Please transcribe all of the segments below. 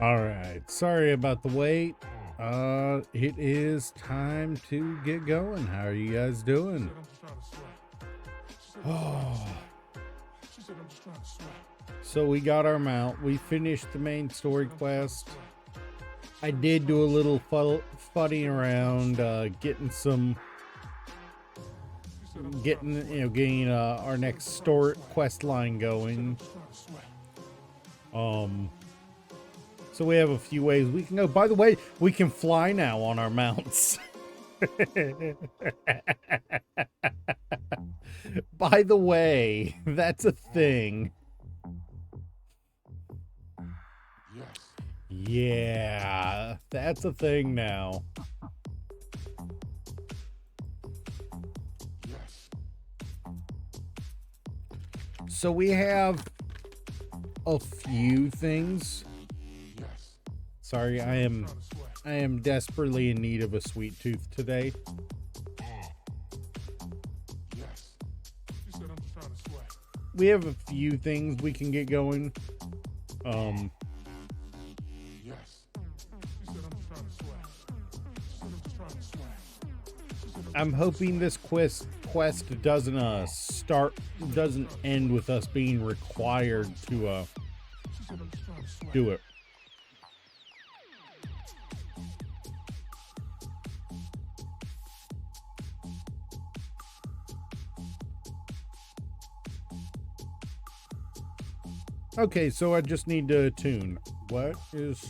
All right, sorry about the wait. It is time to get going. How are you guys doing? Oh. So we got our mount. We finished the main story quest. I did do a little fudding around, getting our next story quest line going. So we have a few ways we can go. By the way, we can fly now on our mounts. By the way, that's a thing. Yeah, that's a thing now. So we have a few things. Sorry, I am desperately in need of a sweet tooth today. We have a few things we can get going. I'm hoping this quest doesn't end with us being required to do it. Okay, so I just need to attune. What is...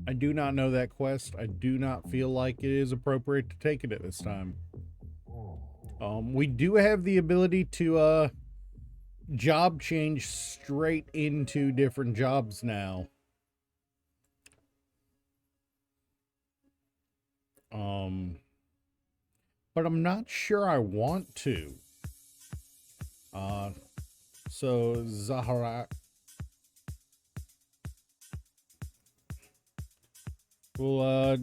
I do not know that quest. I do not feel like it is appropriate to take it at this time. We do have the ability to job change straight into different jobs now. But I'm not sure I want to. So Zahara, we'll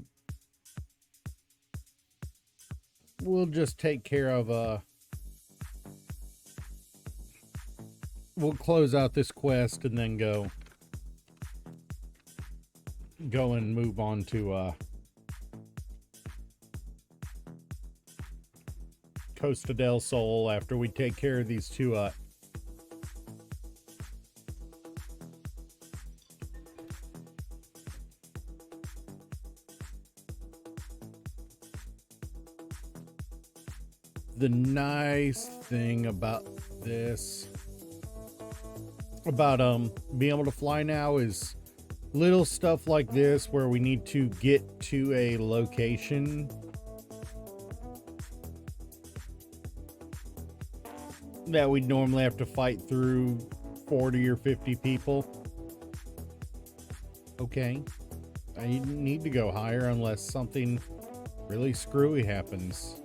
just take care of we'll close out this quest and then go and move on to Costa del Sol after we take care of these two the nice thing about this about being able to fly now is little stuff like this where we need to get to a location that we'd normally have to fight through 40 or 50 people. Okay, I need to go higher unless something really screwy happens.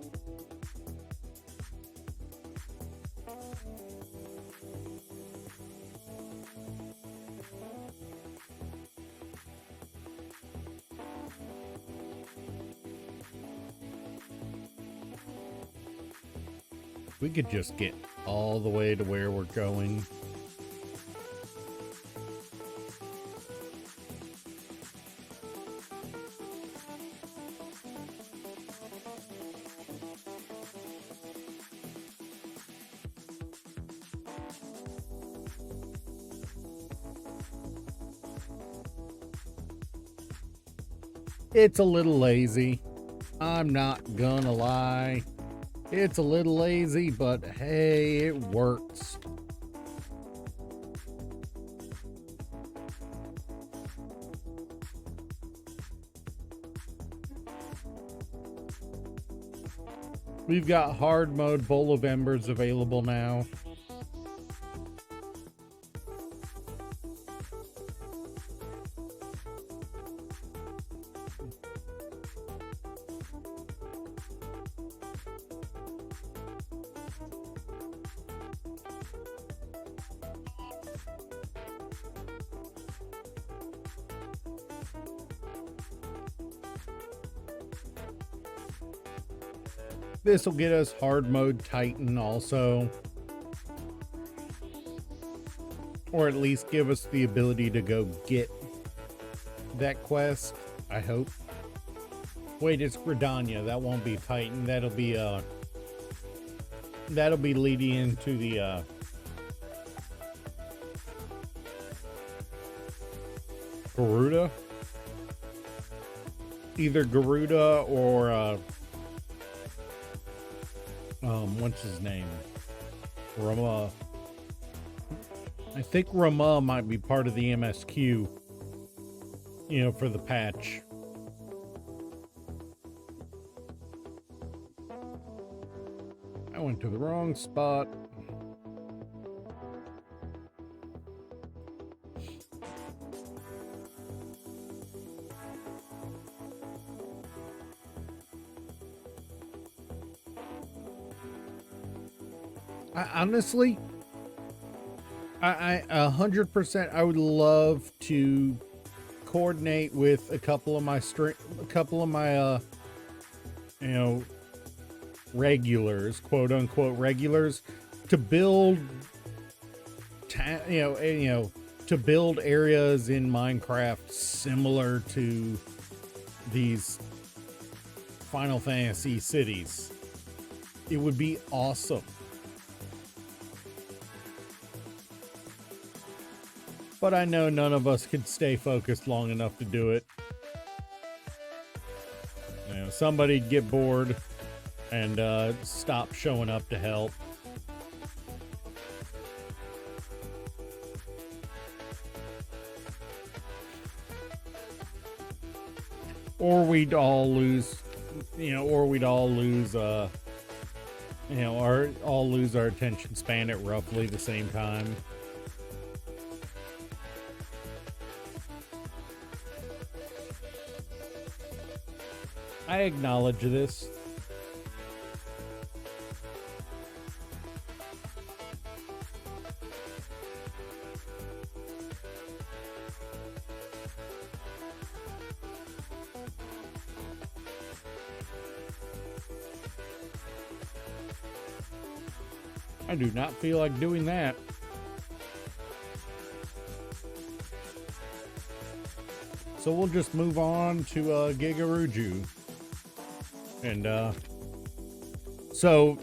We could just get all the way to where we're going. It's a little lazy. I'm not gonna lie. It's a little lazy, but hey, it works. We've got hard mode Bowl of Embers available now. This will get us hard mode Titan also. Or at least give us the ability to go get that quest, I hope. Wait, it's Gridania. That won't be Titan. That'll be leading into the Garuda. Either Garuda or what's his name? Rama. I think Rama might be part of the MSQ, you know, for the patch. I went to the wrong spot. Honestly, I 100%. I would love to coordinate with a couple of my you know, regulars, quote unquote regulars, to build, to build areas in Minecraft similar to these Final Fantasy cities. It would be awesome. But I know none of us could stay focused long enough to do it. You know, somebody'd get bored and stop showing up to help. Or we'd all lose, or we'd all lose, all lose our attention span at roughly the same time. I acknowledge this. I do not feel like doing that. So we'll just move on to Gigaruju. And so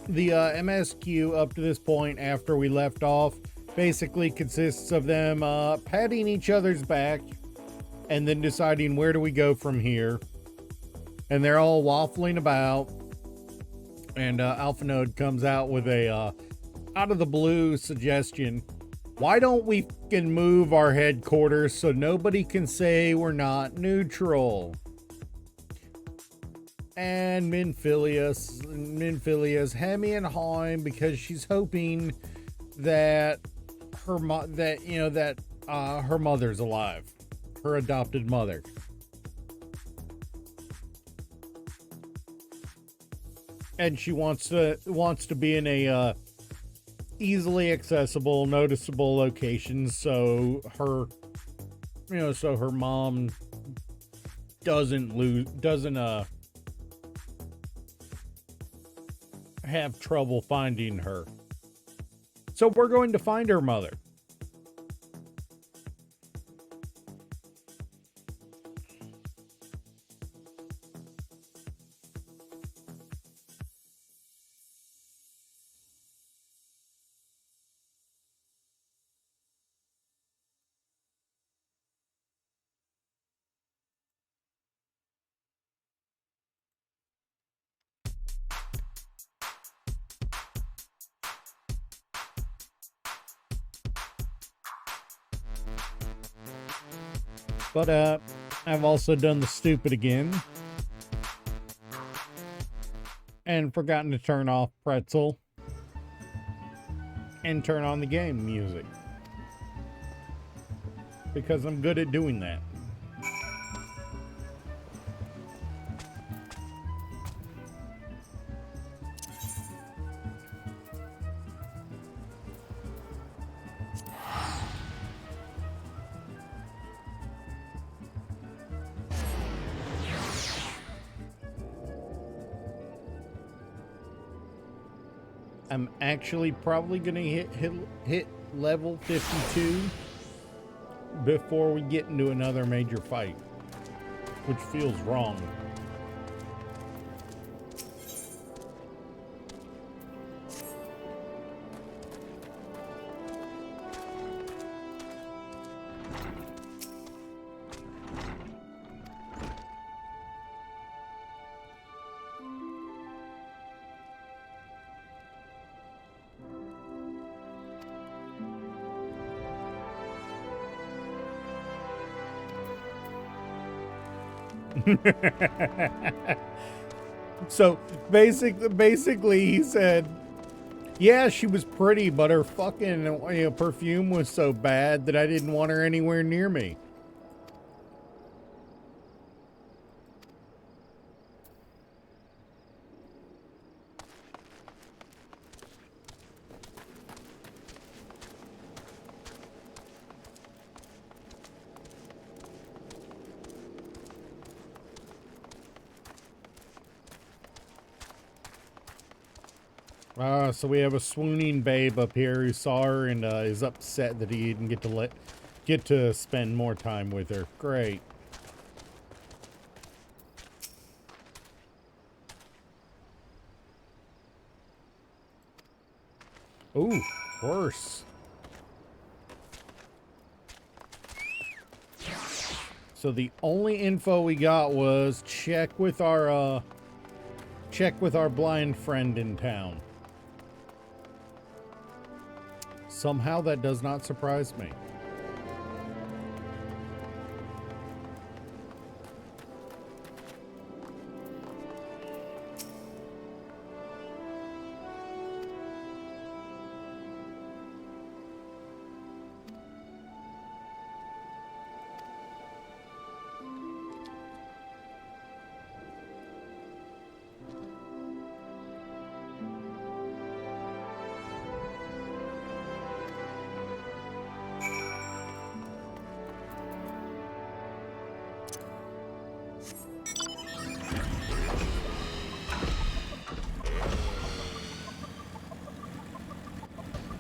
the MSQ up to this point, after we left off, basically consists of them patting each other's back and then deciding where do we go from here. And they're all waffling about. And Alpha Node comes out with a out of the blue suggestion. Why don't we fucking move our headquarters so nobody can say we're not neutral? And Minfilia's hemming and hawing because she's hoping that her mother's alive, her adopted mother. And she wants to be in a easily accessible, noticeable location, so her mom doesn't have trouble finding her. So we're going to find her mother. But I've also done the stupid again and forgotten to turn off Pretzel and turn on the game music because I'm good at doing that. I'm actually probably gonna hit level 52 before we get into another major fight, which feels wrong. So basically he said, yeah, she was pretty, but her fucking perfume was so bad that I didn't want her anywhere near me. So we have a swooning babe up here who saw her and is upset that he didn't get to spend more time with her. Great. Ooh, worse. So the only info we got was check with our blind friend in town. Somehow that does not surprise me.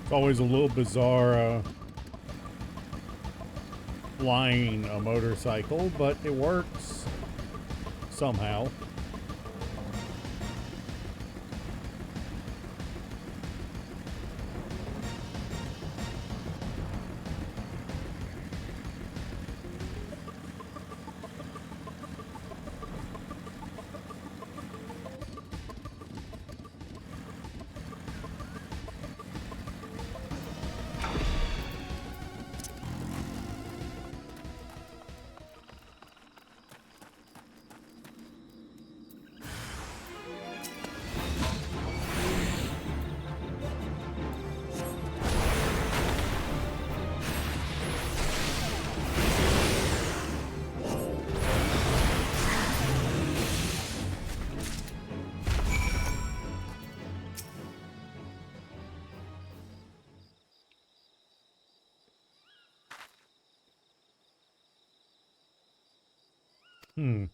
It's always a little bizarre flying a motorcycle, but it works somehow. Hmm.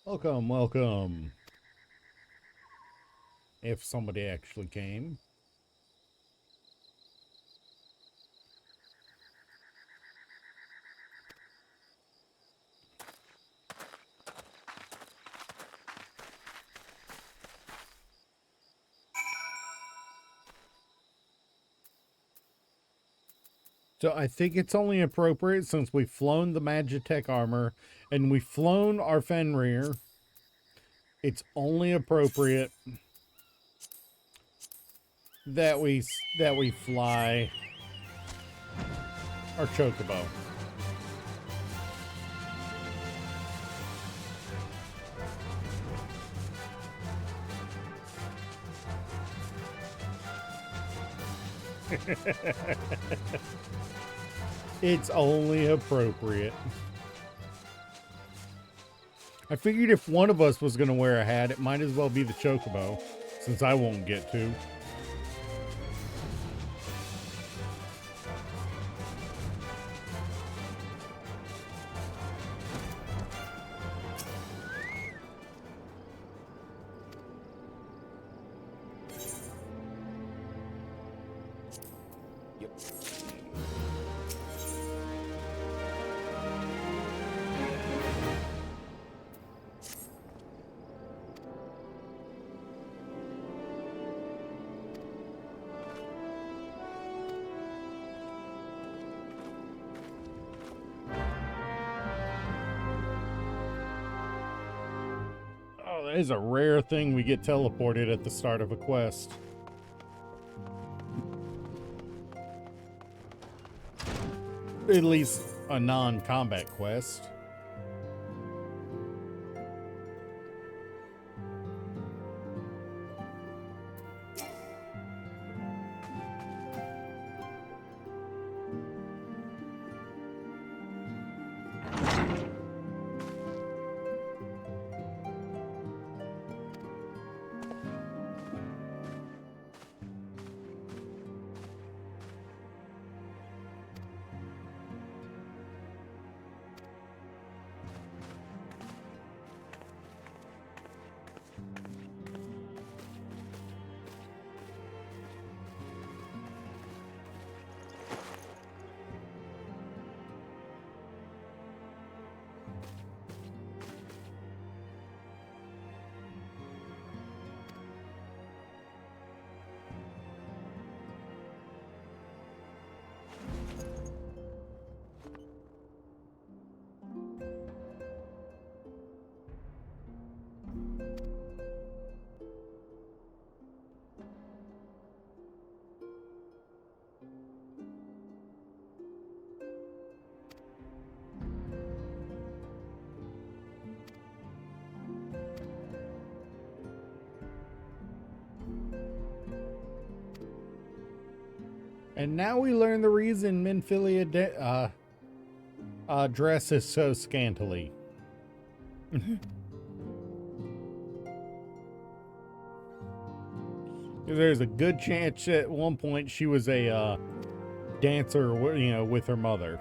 Welcome, welcome. If somebody actually came. So I think it's only appropriate since we've flown the Magitech armor and we've flown our Fenrir. It's only appropriate that we fly our Chocobo. It's only appropriate. I figured if one of us was going to wear a hat, it might as well be the Chocobo, since I won't get to. Oh, that is a rare thing we get teleported at the start of a quest. At least a non-combat quest. And now we learn the reason Minfilia dresses so scantily. There's a good chance at one point she was a dancer, you know, with her mother.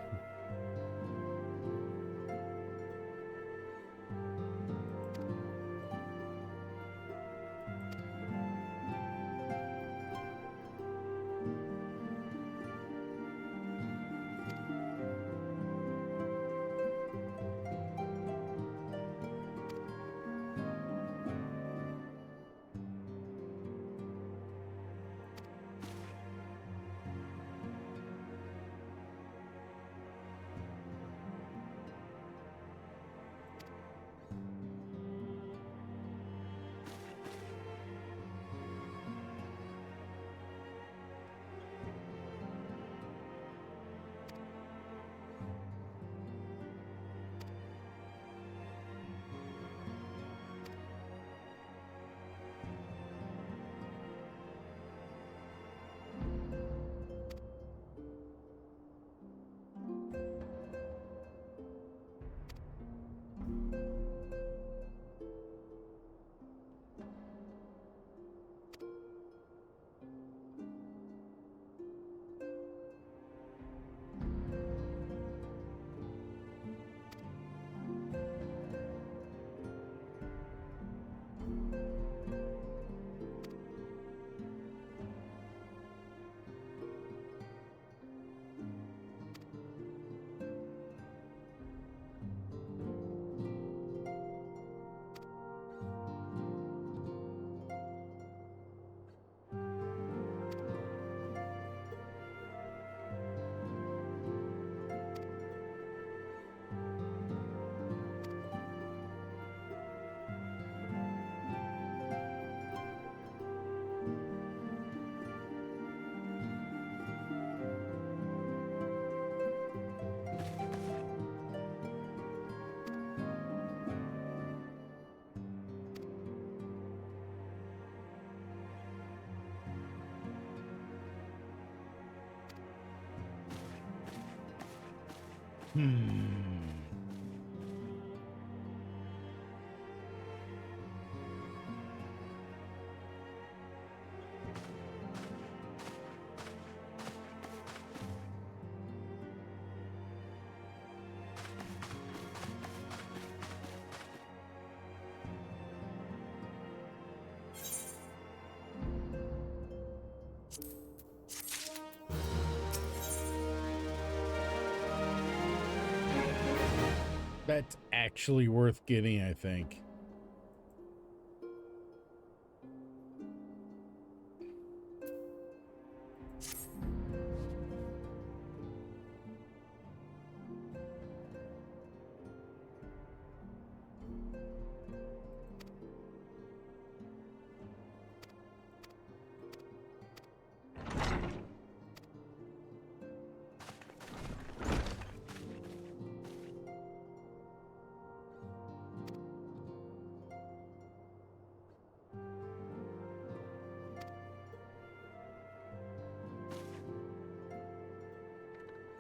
That's actually worth getting, I think.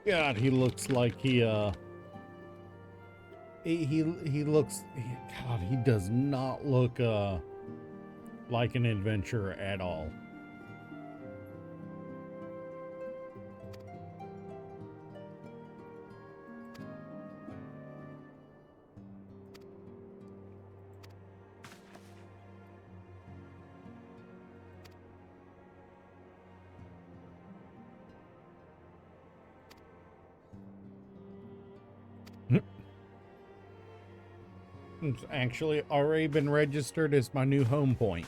God, he looks like he looks, God, he does not look like an adventurer at all. It's actually already been registered as my new home point.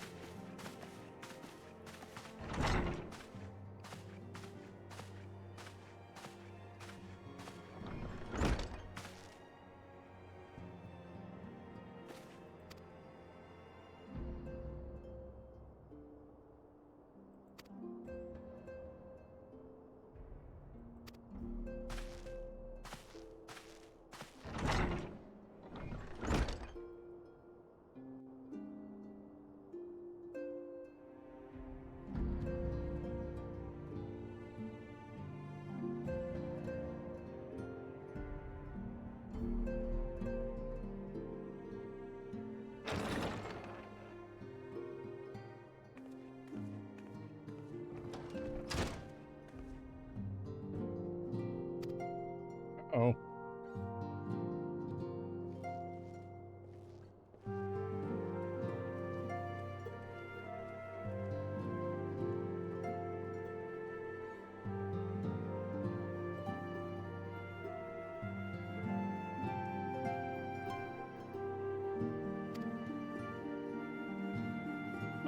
Oh.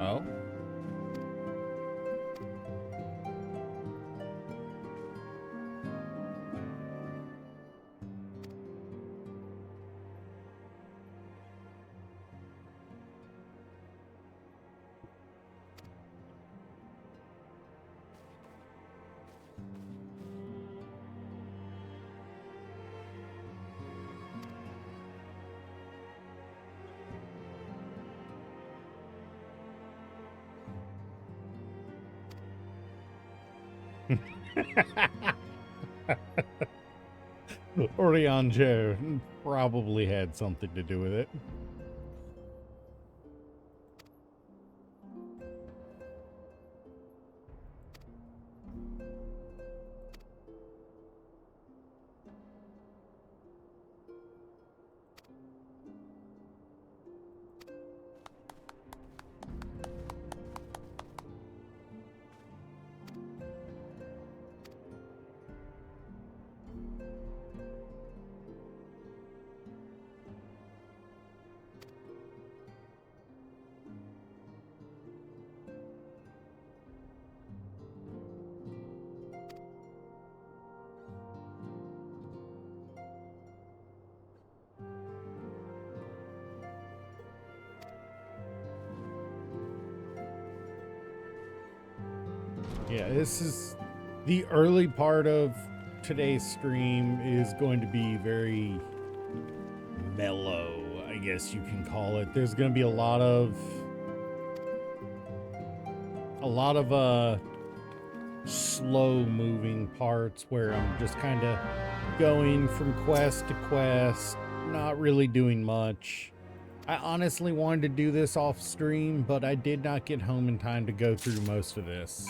Oh. Orianjo probably had something to do with it. Yeah, this is the early part of today's stream is going to be very mellow, I guess you can call it. There's going to be a lot of slow moving parts where I'm just kind of going from quest to quest, not really doing much. I honestly wanted to do this off stream, but I did not get home in time to go through most of this.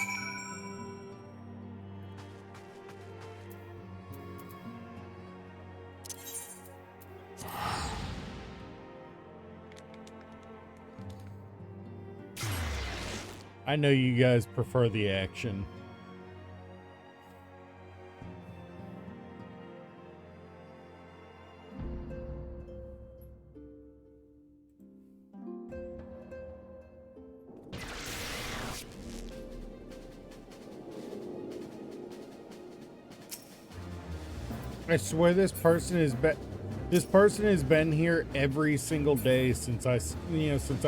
I know you guys prefer the action. I swear this person has been here every single day since I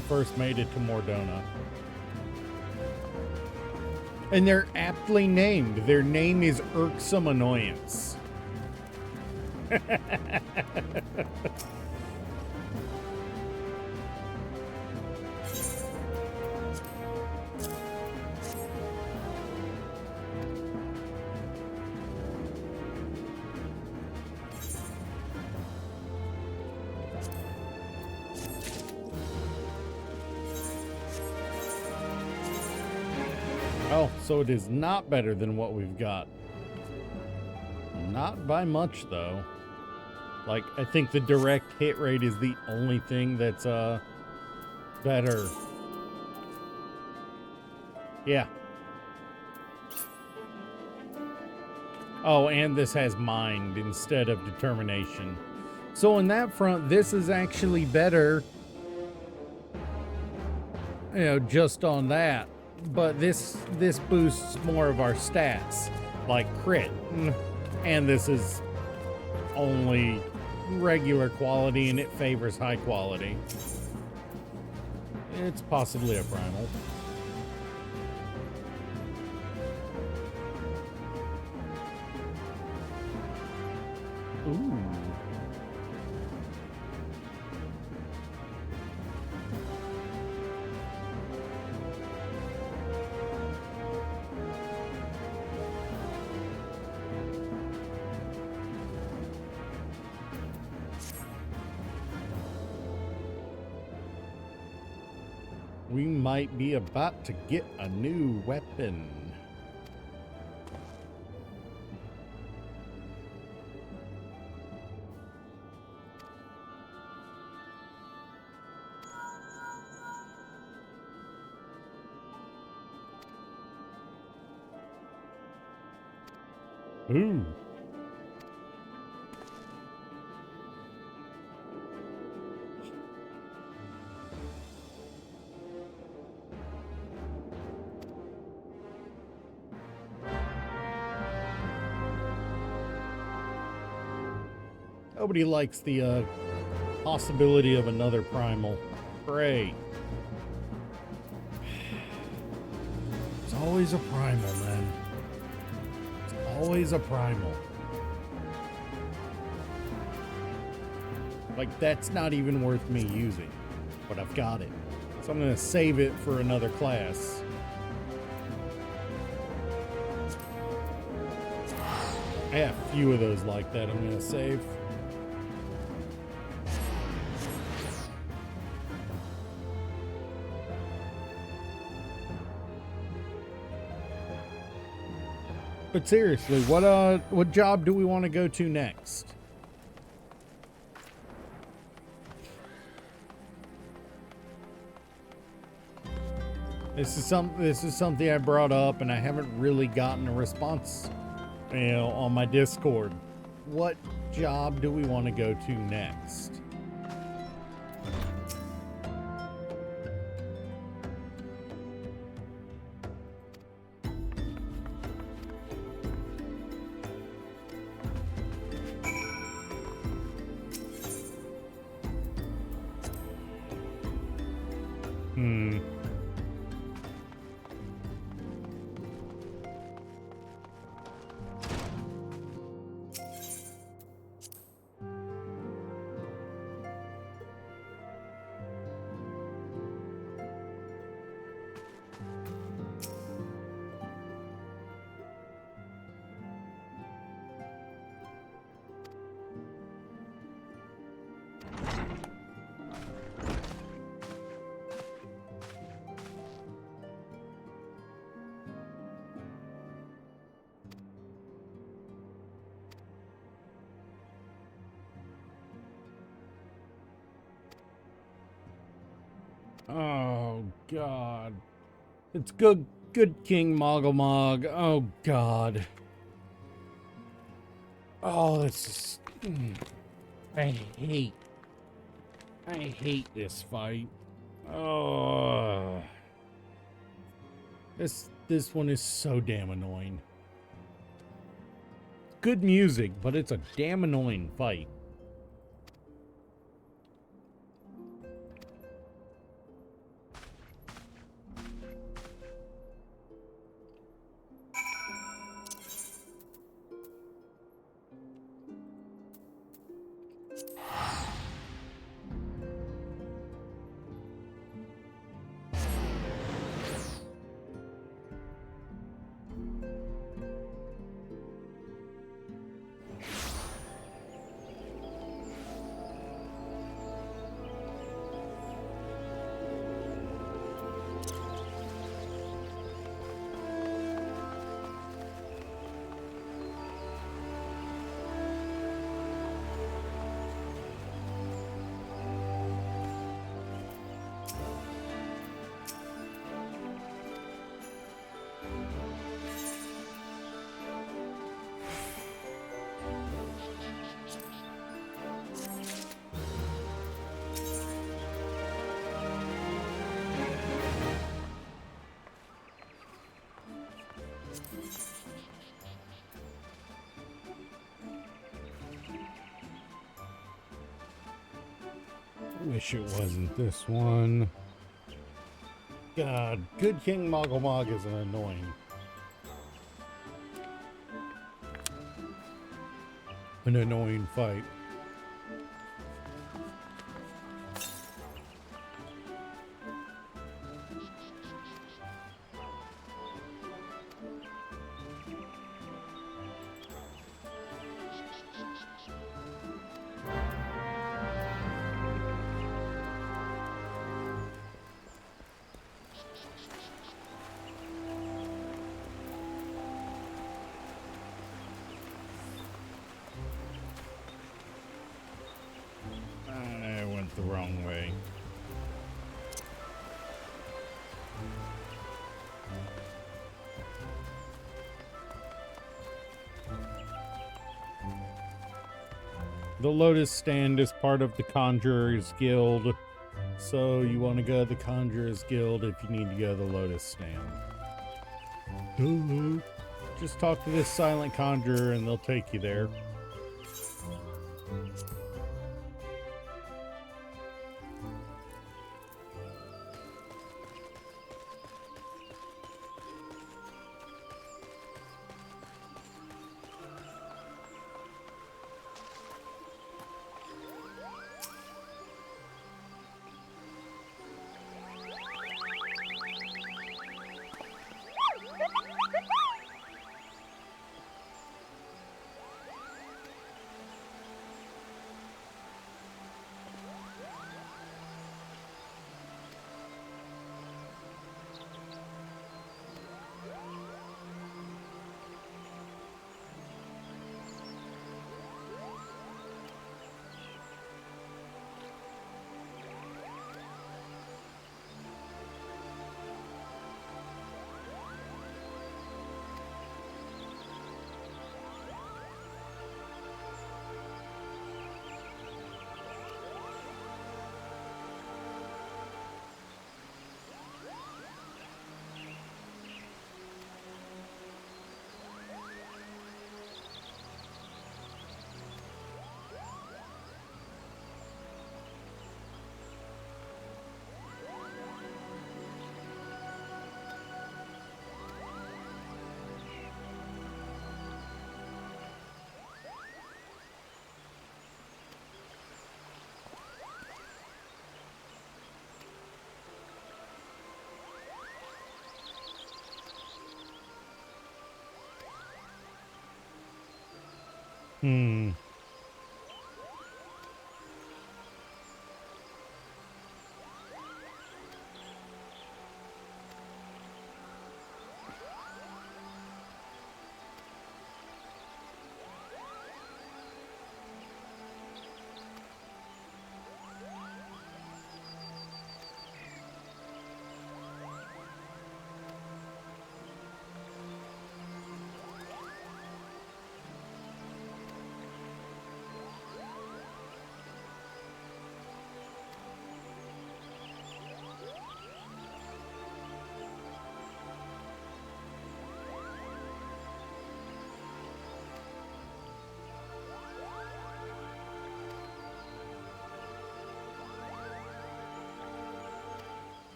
first made it to Mordona. And they're aptly named. Their name is Irksome Annoyance. Oh, so it is not better than what we've got. Not by much, though. Like, I think the direct hit rate is the only thing that's, better. Yeah. Oh, and this has mind instead of determination. So on that front, this is actually better, just on that. But this boosts more of our stats, like crit. And this is only regular quality, and it favors high quality. It's possibly a primal. Ooh. We might be about to get a new weapon. Ooh. Nobody likes the possibility of another primal. Great. It's always a primal, man. It's always a primal. Like, that's not even worth me using, but I've got it. So I'm gonna save it for another class. I have a few of those like that I'm gonna save. But seriously, what job do we want to go to next? This is something I brought up, and I haven't really gotten a response, on my Discord. What job do we want to go to next? Oh, God. It's good King Moggle. Oh, God. Oh, this is... I hate this fight. Oh. This one is so damn annoying. Good music, but it's a damn annoying fight. Wish it wasn't this one. God, good King Moggle is an annoying. An annoying fight. I went the wrong way. The Lotus Stand is part of the Conjurer's Guild, so you want to go to the Conjurer's Guild if you need to go to the Lotus Stand. Just talk to this silent conjurer and they'll take you there.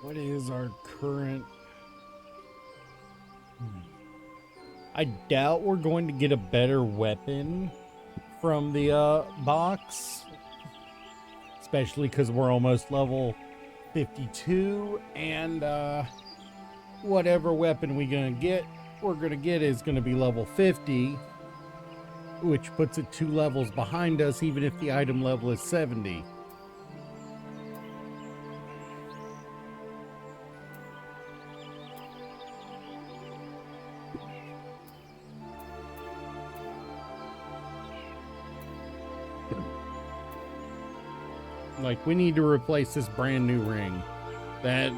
What is our current... I doubt we're going to get a better weapon from the box. Especially because we're almost level 52. And whatever weapon we're going to get is going to be level 50. Which puts it 2 levels behind us even if the item level is 70. Like, we need to replace this brand new ring. That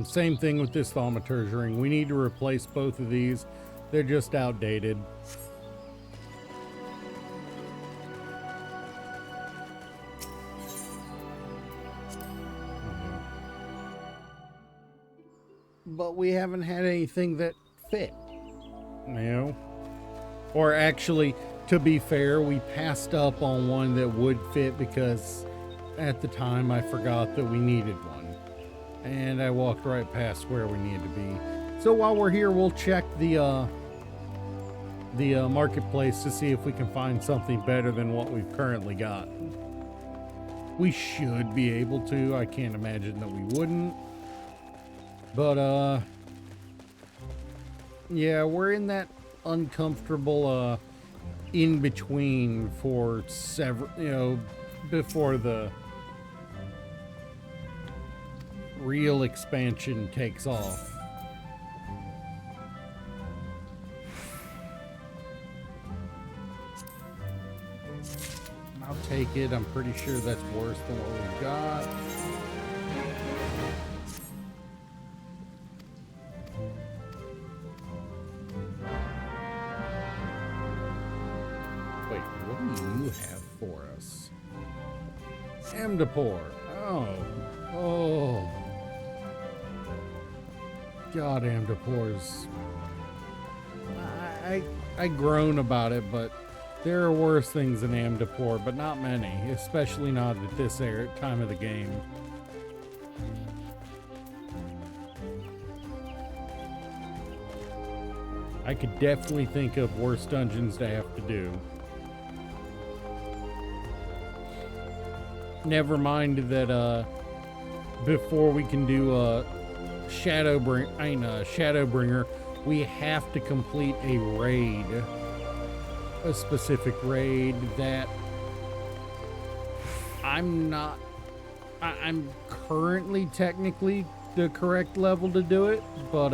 same thing with this Thaumaturge ring. We need to replace both of these. They're just outdated. But we haven't had anything that fit, you know? Or actually, to be fair, we passed up on one that would fit because at the time I forgot that we needed one. And I walked right past where we needed to be. So while we're here, we'll check the marketplace to see if we can find something better than what we've currently got. We should be able to. I can't imagine that we wouldn't. But, yeah, we're in that uncomfortable, in-between for several, you know, before the real expansion takes off. I'll take it. I'm pretty sure that's worse than what we've got. Wait, what do you have for us? Amdapor. Oh. God, Amdapor's... I groan about it, but there are worse things than Amdapor, but not many, especially not at this time of the game. I could definitely think of worse dungeons to have to do. Never mind that, before we can do, Shadowbringer, we have to complete a raid. A specific raid that I'm currently technically the correct level to do it, but,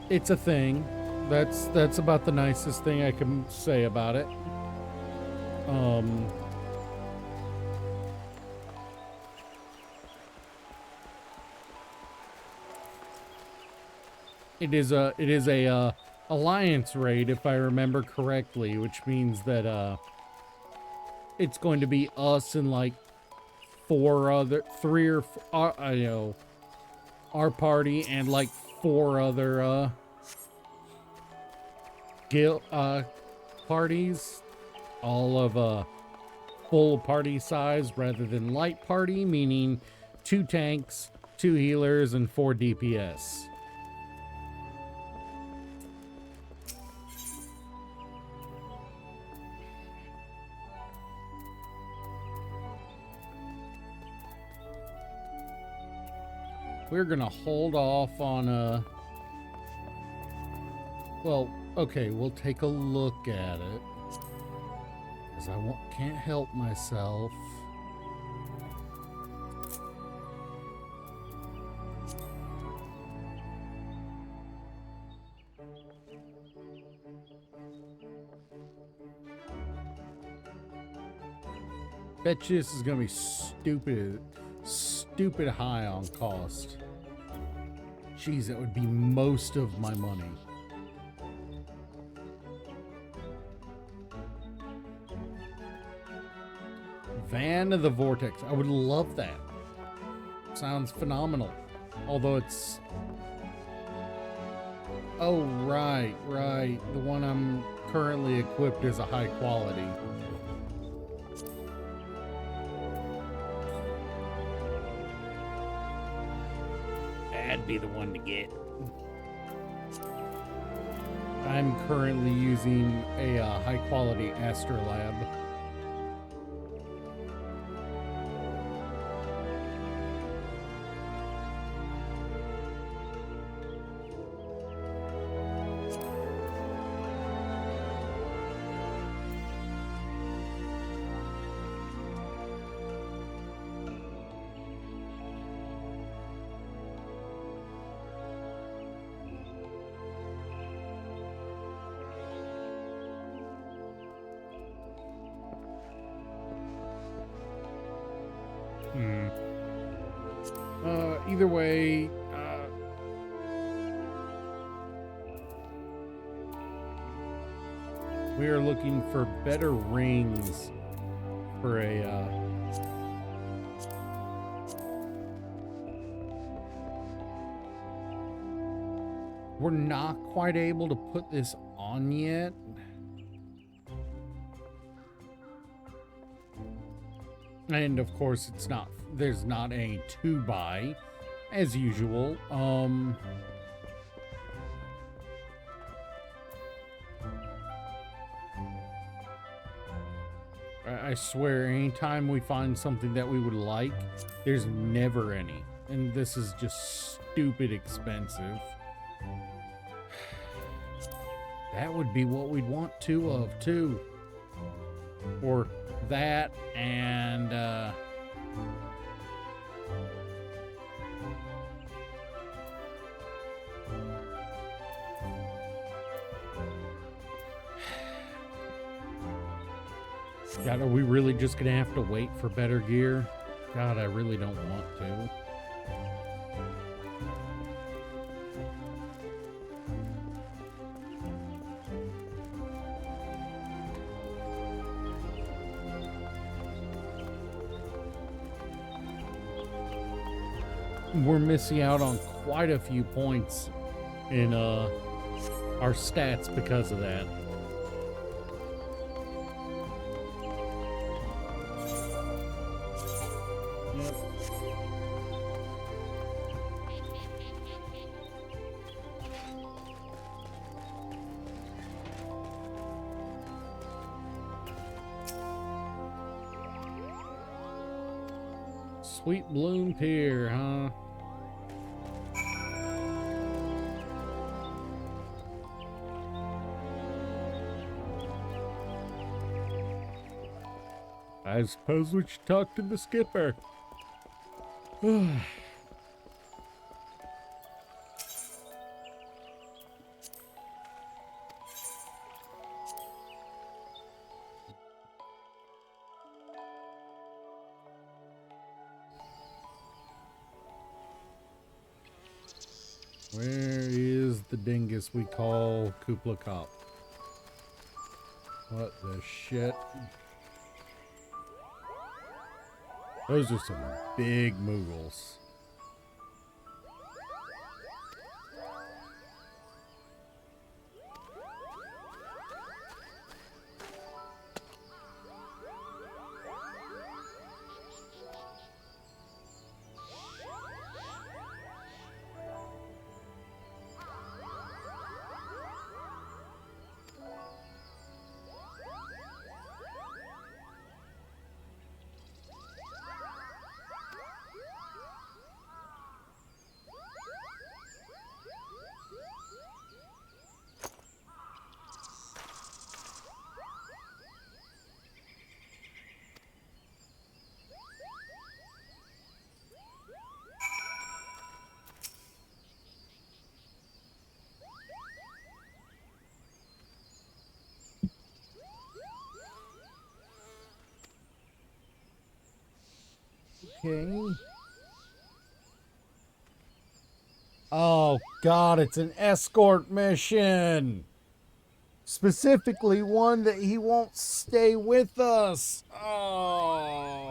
it's a thing. That's about the nicest thing I can say about it. It is a alliance raid, if I remember correctly, which means that it's going to be us and like our party and like 4 other guild parties, all of full party size rather than light party, meaning 2 tanks, 2 healers, and 4 DPS. We're gonna hold off on well, okay, we'll take a look at it, because I can't help myself. Bet you this is gonna be stupid high on cost. Jeez, that would be most of my money. fan of the vortex. I would love that. Sounds phenomenal. Although it's... Oh, right. The one I'm currently equipped is a high quality. That'd be the one to get. I'm currently using a high quality Astrolab. Either way, we are looking for better rings for a we're not quite able to put this on yet. And of course it's not, there's not a to buy as usual. I swear anytime we find something that we would like, there's never any. And this is just stupid expensive. That would be what we'd want two of too. Or that and God, are we really just gonna have to wait for better gear? God, I really don't want to. We're missing out on quite a few points in our stats because of that. Sweet Bloom Pier, huh? I suppose we should talk to the skipper. Where is the dingus we call Kupla Cop? What the shit? Those are some big Moogles. Okay. Oh God, it's an escort mission. Specifically one that he won't stay with us. Oh.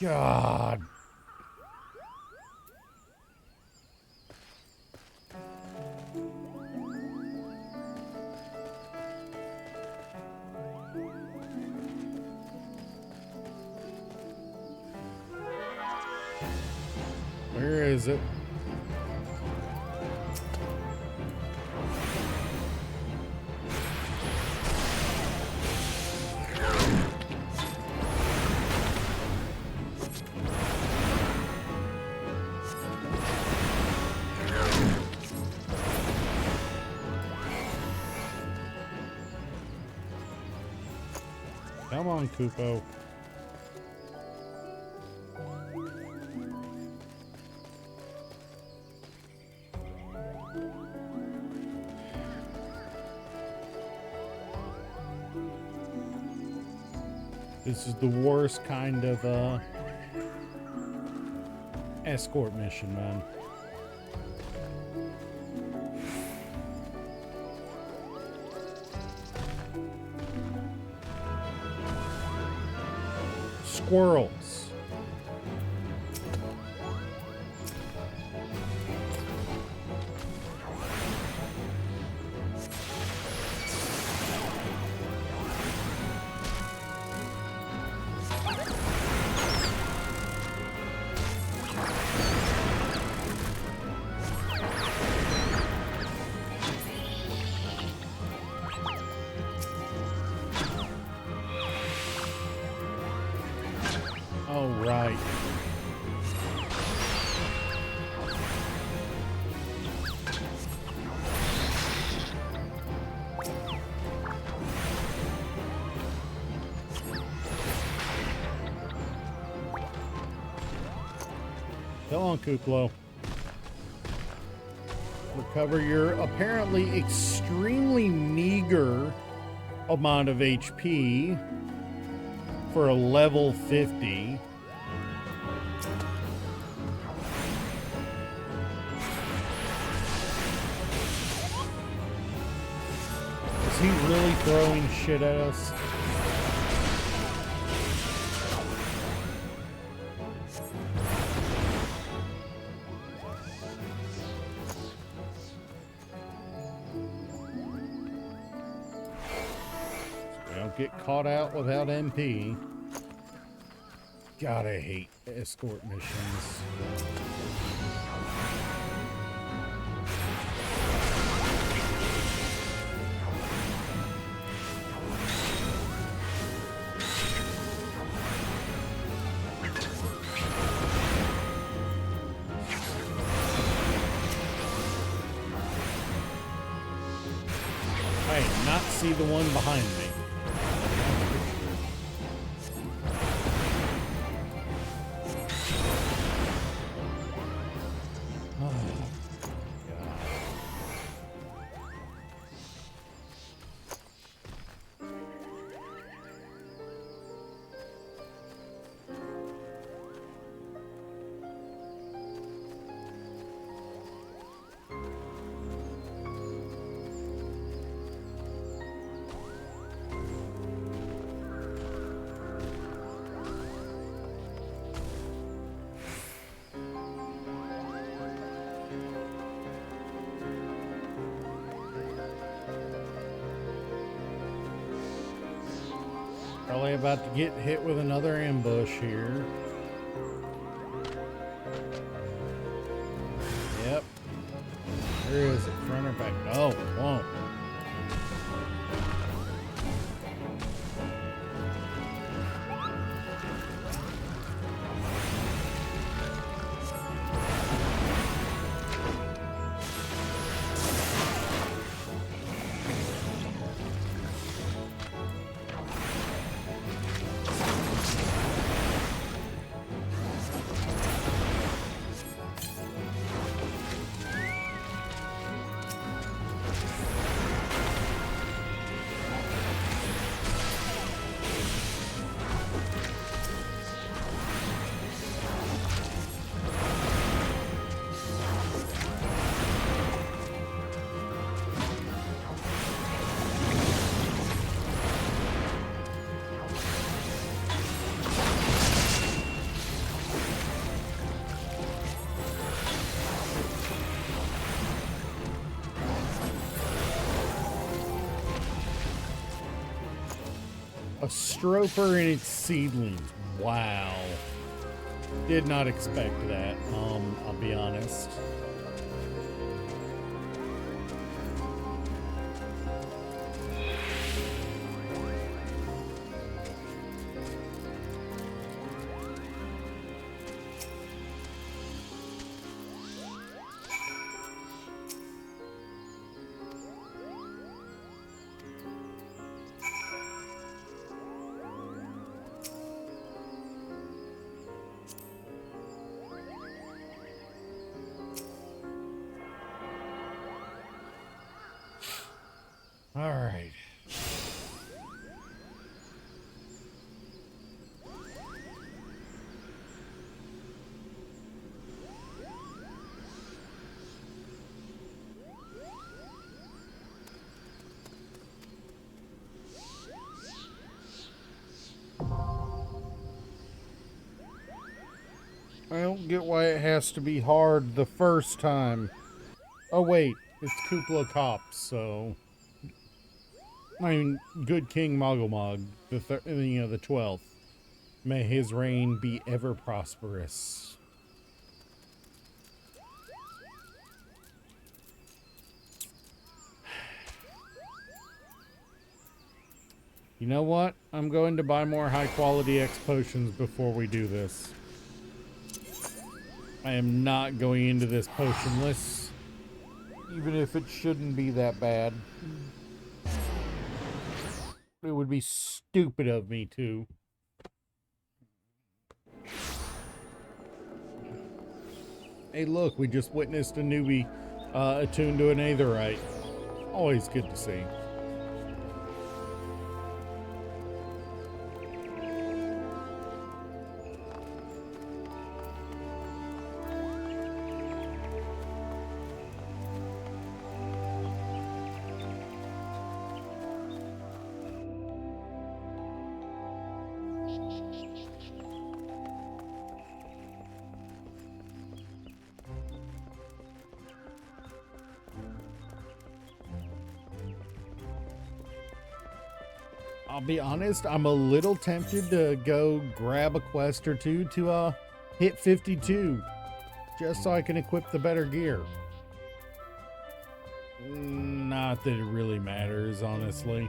God. Where is it? Come on, Koopo. This is the worst kind of escort mission, man. Squirrels. Oh, right. Come on, Kuklo. Recover your apparently extremely meager amount of HP for a level 50. Is he really throwing shit at us? Get caught out without MP. God, I hate escort missions. I did not see the one behind me. Probably about to get hit with another ambush here. Yep. Where is it? Front or back? Oh, whoa. A Stroper and its seedlings. Wow. Did not expect that, I'll be honest. All right. I don't get why it has to be hard the first time. Oh wait, it's Kupla Kops, so I mean, good King Mogglmog, the 12th. May his reign be ever prosperous. You know what? I'm going to buy more high quality X potions before we do this. I am not going into this potionless, even if it shouldn't be that bad. It would be stupid of me to. Hey look, we just witnessed a newbie attuned to an Aetheryte. Always good to see. I'll be honest, I'm a little tempted to go grab a quest or two to hit 52, just so I can equip the better gear. Not that it really matters, honestly.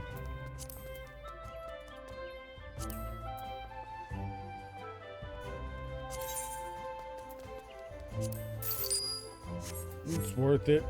It's worth it.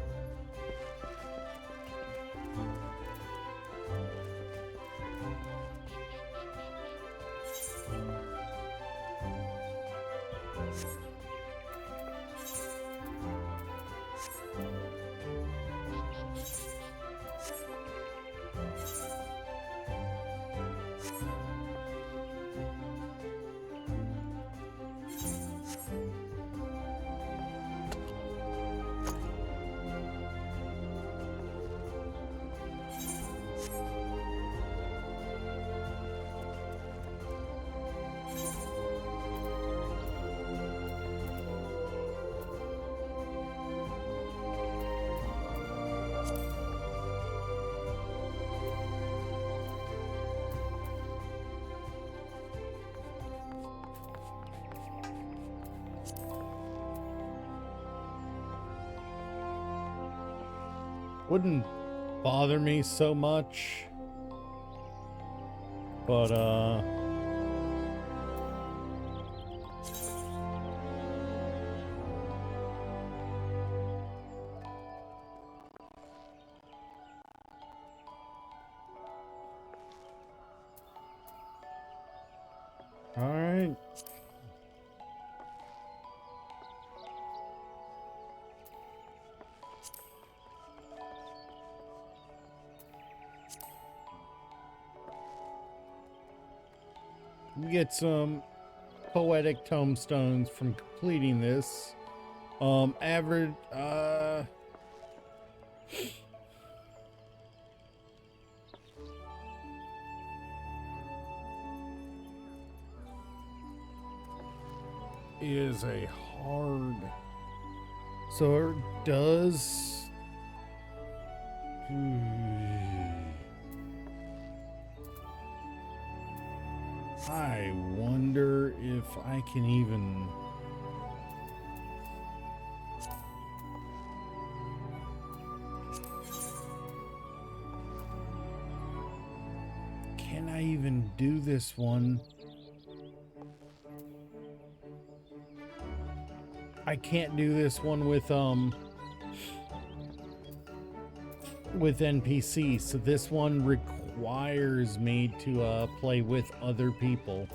Wouldn't bother me so much, but all right. We get some poetic tombstones from completing this. Average, is a hard, so it does wonder if I can even... Can I even do this one? I can't do this one with NPC, so this one requires me to play with other people.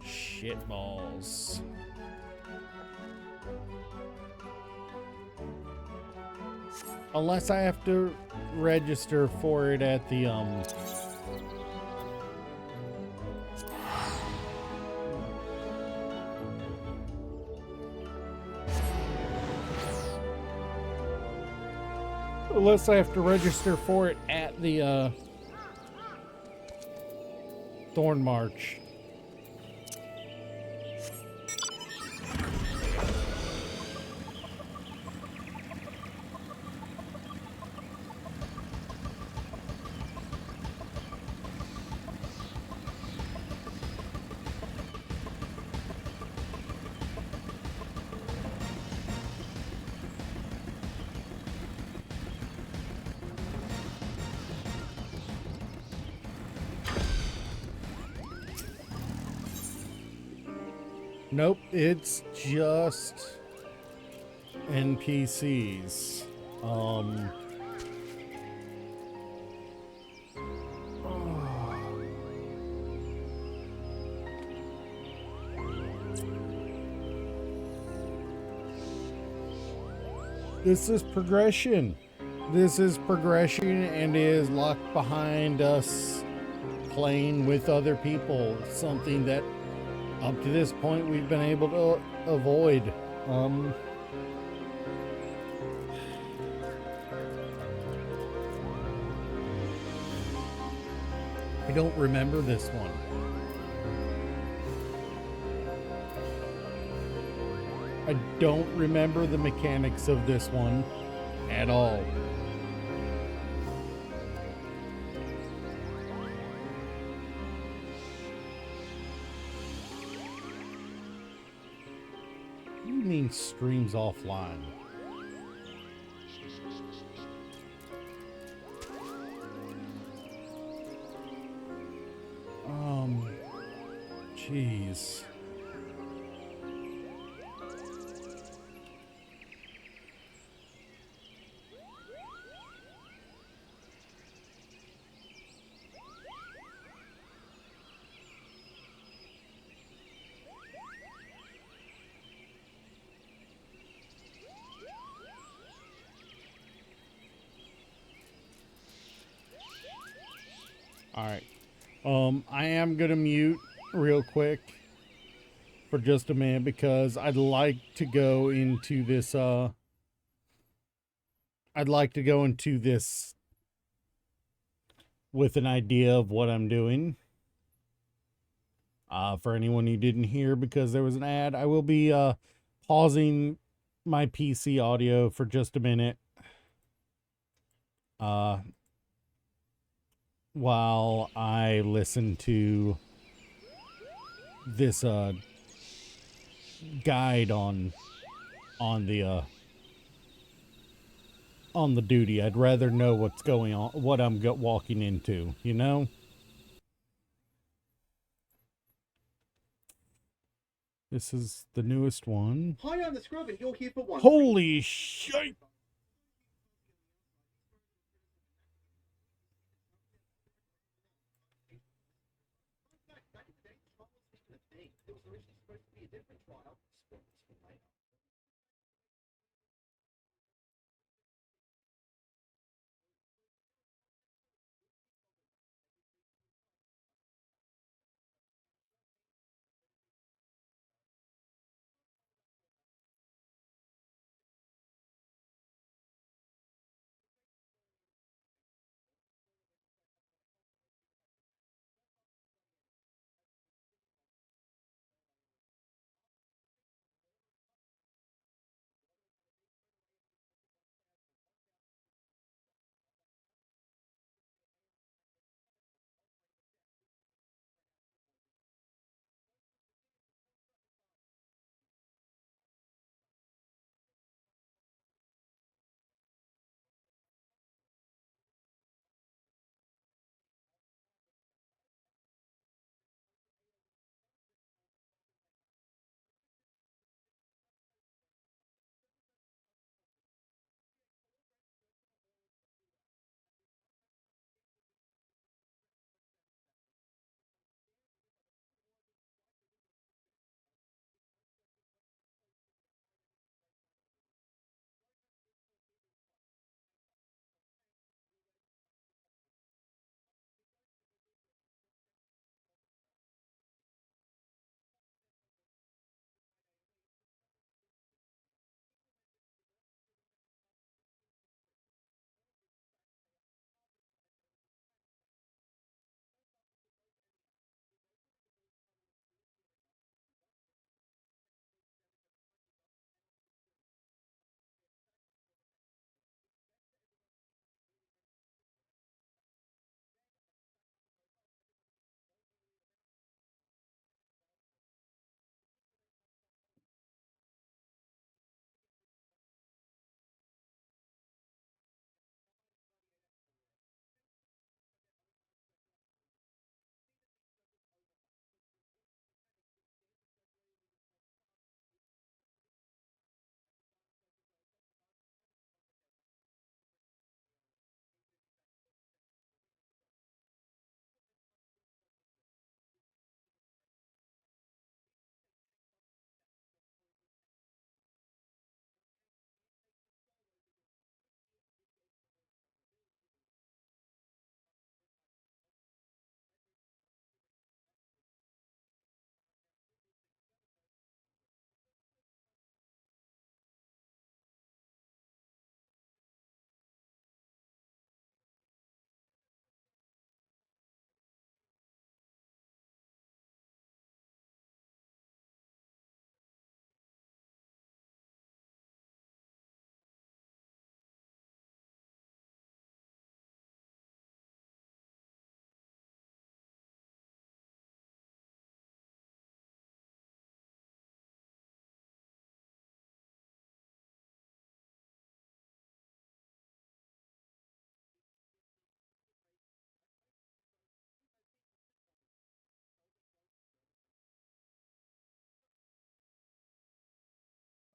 Shit balls. Unless I have to register for it at the unless I have to register for it at the Thorn March. Nope, it's just NPCs. This is progression. This is progression and is locked behind us playing with other people. Something that up to this point we've been able to avoid. I don't remember this one. I don't remember the mechanics of this one at all. What do you mean streams offline? Jeez. All right. I am gonna mute real quick for just a minute because I'd like to go into this with an idea of what I'm doing. For anyone who didn't hear because there was an ad, I will be pausing my PC audio for just a minute. While I listen to this guide on the duty. I'd rather know what's going on, what I'm walking into, you know? This is the newest one. Hi, I'm the Scrub, and you're here for one. Holy shit! It was originally supposed to be a different trial.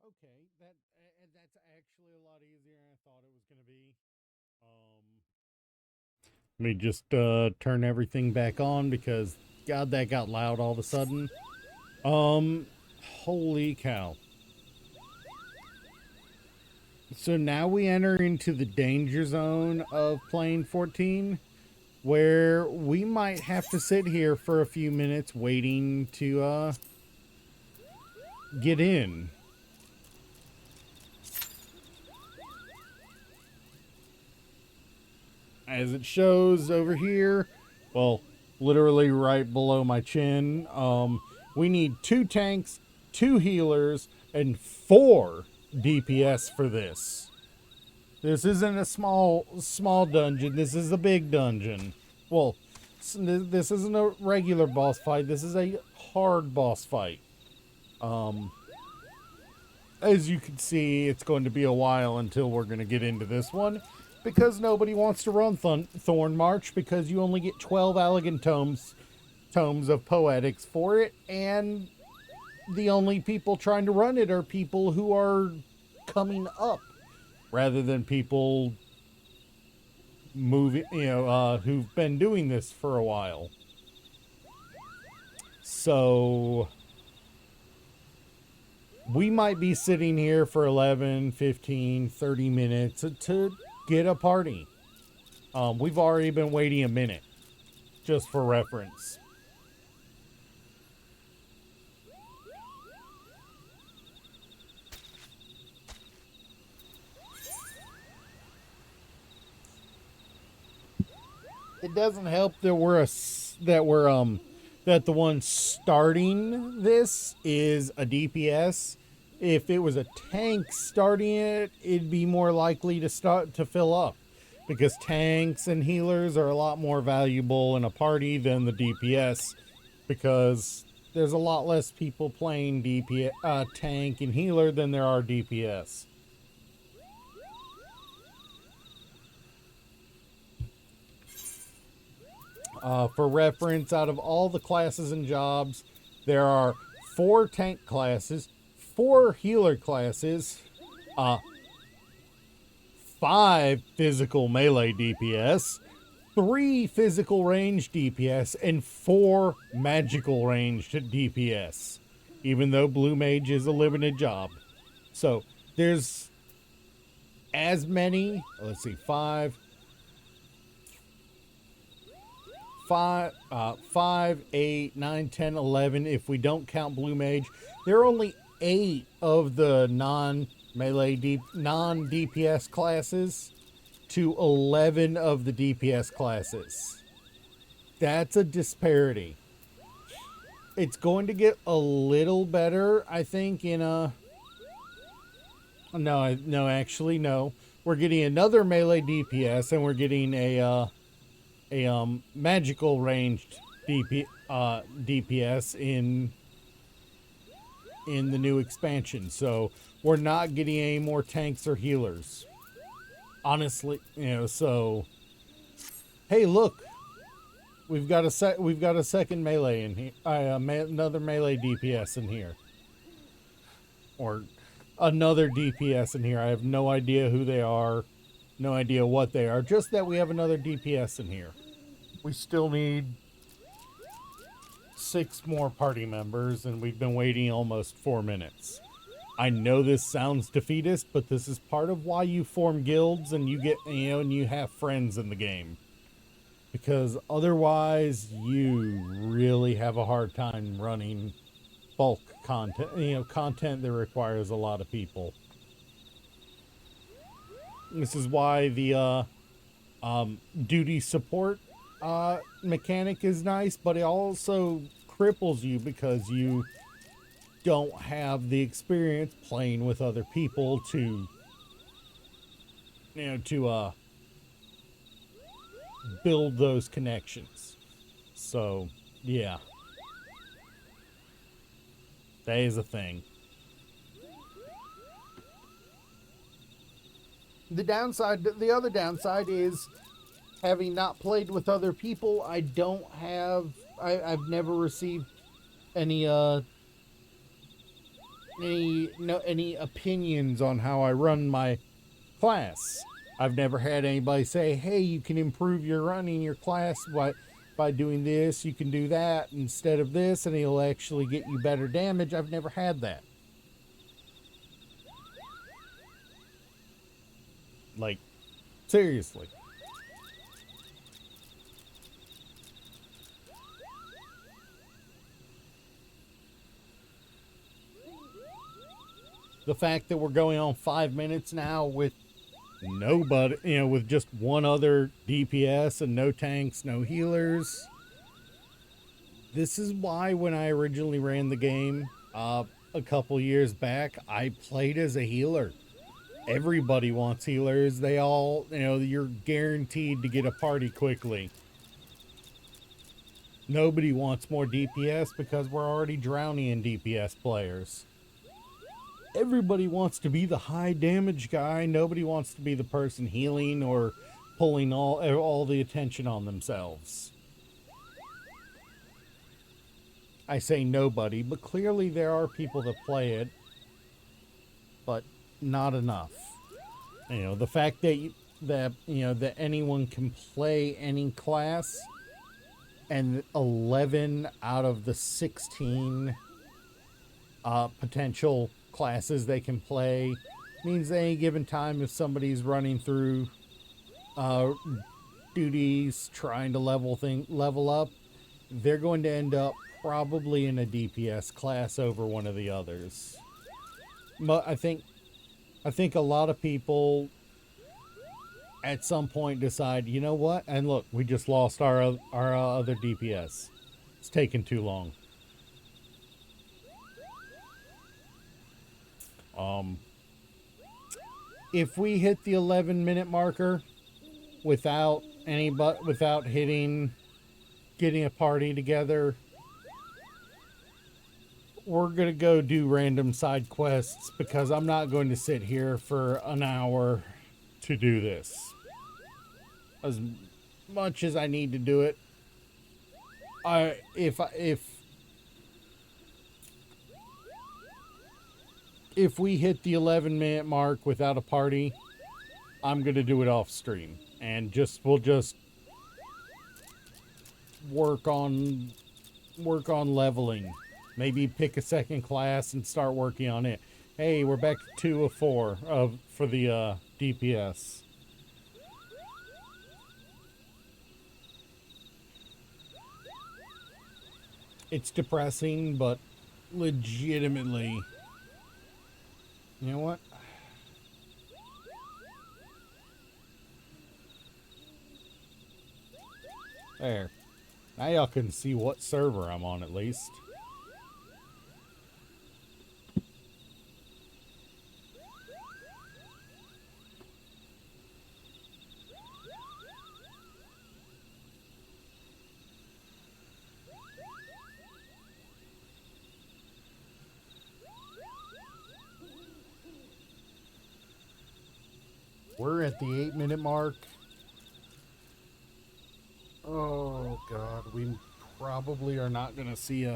Okay, that's actually a lot easier than I thought it was going to be. Let me just turn everything back on because God, that got loud all of a sudden. Holy cow. So now we enter into the danger zone of plane 14, where we might have to sit here for a few minutes waiting to get in. As it shows over here, well, literally right below my chin, we need 2 tanks, 2 healers, and 4 DPS for this. This isn't a small dungeon. This is a big dungeon. Well, this isn't a regular boss fight. This is a hard boss fight. As you can see, it's going to be a while until we're going to get into this one, because nobody wants to run Thorn March, because you only get 12 elegant tomes of poetics for it, and the only people trying to run it are people who are coming up, rather than people moving, who've been doing this for a while. So we might be sitting here for 11, 15, 30 minutes to get a party. We've already been waiting a minute, just for reference. It doesn't help that that the one starting this is a DPS. If it was a tank starting it, it'd be more likely to fill up, because tanks and healers are a lot more valuable in a party than the DPS, because there's a lot less people playing tank and healer than there are DPS. For reference, out of all the classes and jobs, there are 4 tank classes, 4 healer classes, 5 physical melee DPS, 3 physical range DPS, and 4 magical range DPS, even though Blue Mage is a limited job. So there's as many, let's see, 5, 8, 9, 10, 11, if we don't count Blue Mage. There are only 8 of the non-DPS classes to 11 of the DPS classes. That's a disparity. It's going to get a little better, I think, in a... No, actually, no. We're getting another melee DPS, and we're getting a magical ranged DPS in the new expansion. So we're not getting any more tanks or healers. Honestly, so hey, look. We've got a second melee in here. Another melee DPS in here. Or another DPS in here. I have no idea who they are. No idea what they are. Just that we have another DPS in here. We still need 6 more party members, and we've been waiting almost 4 minutes. I know this sounds defeatist, but this is part of why you form guilds and you get, and you have friends in the game. Because otherwise, you really have a hard time running bulk content, content that requires a lot of people. This is why the duty support mechanic is nice, but it also cripples you because you don't have the experience playing with other people to build those connections. So yeah, that is a thing. The other downside is, having not played with other people, I've never received any any opinions on how I run my class. I've never had anybody say, "Hey, you can improve your running your class by doing this. You can do that instead of this, and it'll actually get you better damage." I've never had that. Like, seriously. The fact that we're going on 5 minutes now with nobody, with just one other DPS and no tanks, no healers. This is why when I originally ran the game a couple years back, I played as a healer. Everybody wants healers. They all, you're guaranteed to get a party quickly. Nobody wants more DPS because we're already drowning in DPS players. Everybody wants to be the high damage guy. Nobody wants to be the person healing or pulling all the attention on themselves. I say nobody, but clearly there are people that play it, but not enough. The fact that anyone can play any class, and 11 out of the 16 potential classes they can play means at any given time, if somebody's running through duties trying to level up, they're going to end up probably in a DPS class over one of the others. But I think a lot of people at some point decide, you know what? And look, we just lost our other DPS. It's taken too long. If we hit the 11-minute marker without getting a party together, we're gonna go do random side quests, because I'm not going to sit here for an hour to do this. As much as I need to do it, if we hit the 11-minute mark without a party, I'm gonna do it off stream, and we'll just work on leveling. Maybe pick a second class and start working on it. Hey, we're back to 2 of 4 for the DPS. It's depressing, but legitimately, you know what? There. Now y'all can see what server I'm on, at least. We're at the 8-minute mark. Oh God, we probably are not going to see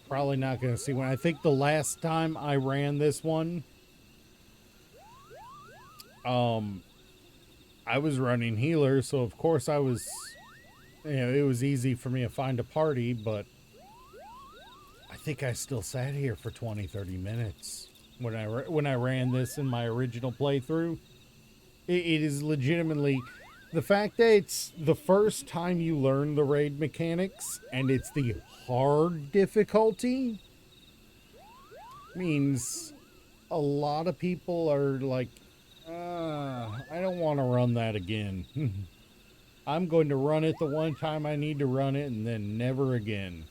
probably not going to see one. I think the last time I ran this one, I was running healer, so of course I was, it was easy for me to find a party, but I think I still sat here for 20-30 minutes when I ran this in my original playthrough. It is legitimately the fact that it's the first time you learn the raid mechanics and it's the hard difficulty means a lot of people are like, I don't want to run that again. I'm going to run it the one time I need to run it and then never again.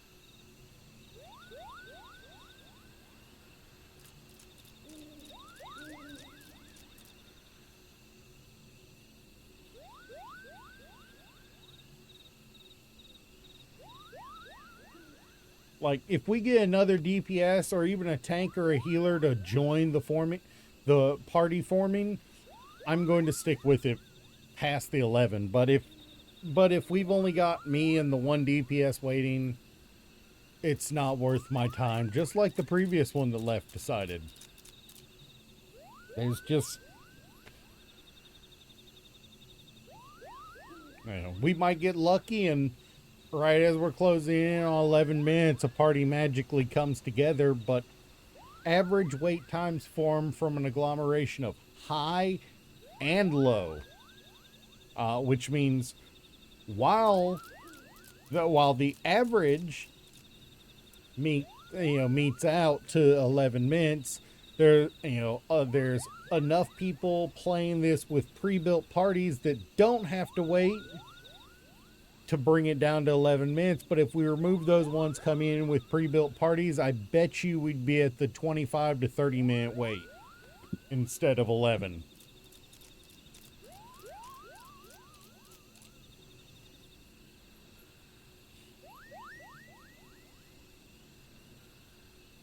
Like, if we get another DPS or even a tank or a healer to join the party forming, I'm going to stick with it past the 11. But if we've only got me and the one DPS waiting, it's not worth my time, just like the previous one that left decided. There's just, you know, we might get lucky and right as we're closing in on 11 minutes, a party magically comes together, but average wait times form from an agglomeration of high and low, which means while the average meets out to 11 minutes, there's enough people playing this with pre-built parties that don't have to wait to bring it down to 11 minutes. But if we remove those ones coming in with pre-built parties, I bet you we'd be at the 25 to 30 minute wait instead of 11.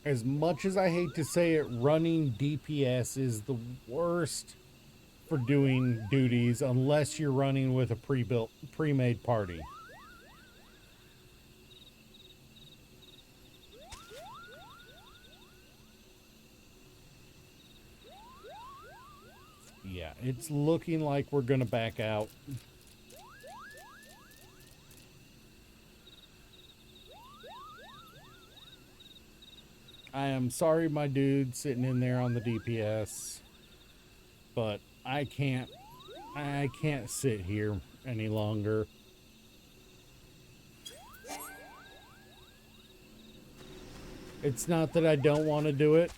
As much as I hate to say it, running DPS is the worst for doing duties unless you're running with a pre-made party. Yeah, it's looking like we're gonna back out. I am sorry, my dude sitting in there on the DPS, but I can't sit here any longer. It's not that I don't want to do it.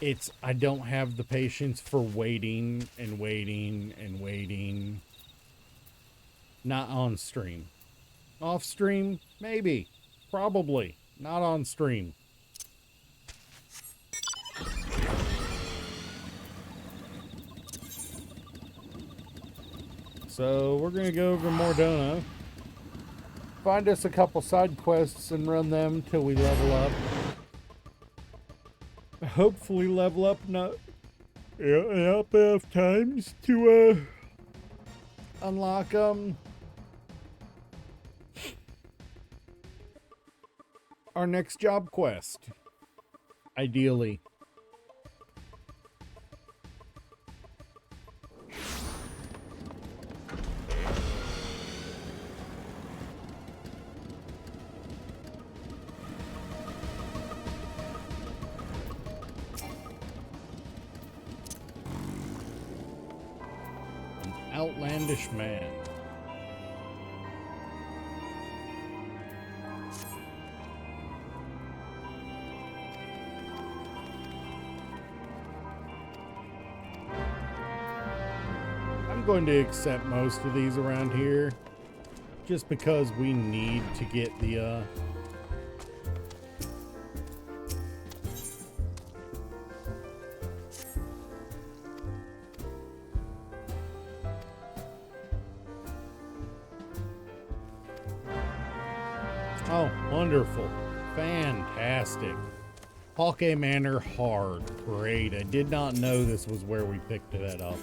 It's I don't have the patience for waiting and waiting and waiting. Not on stream. Off stream, maybe. Probably. Not on stream. So we're going to go over Mordona. Find us a couple side quests and run them till we level up. Hopefully level up enough times to unlock our next job quest. Ideally. Outlandish man. I'm going to accept most of these around here just because we need to get the Oh, wonderful. Fantastic. Hawkeye Manor hard. Great. I did not know this was where we picked that up.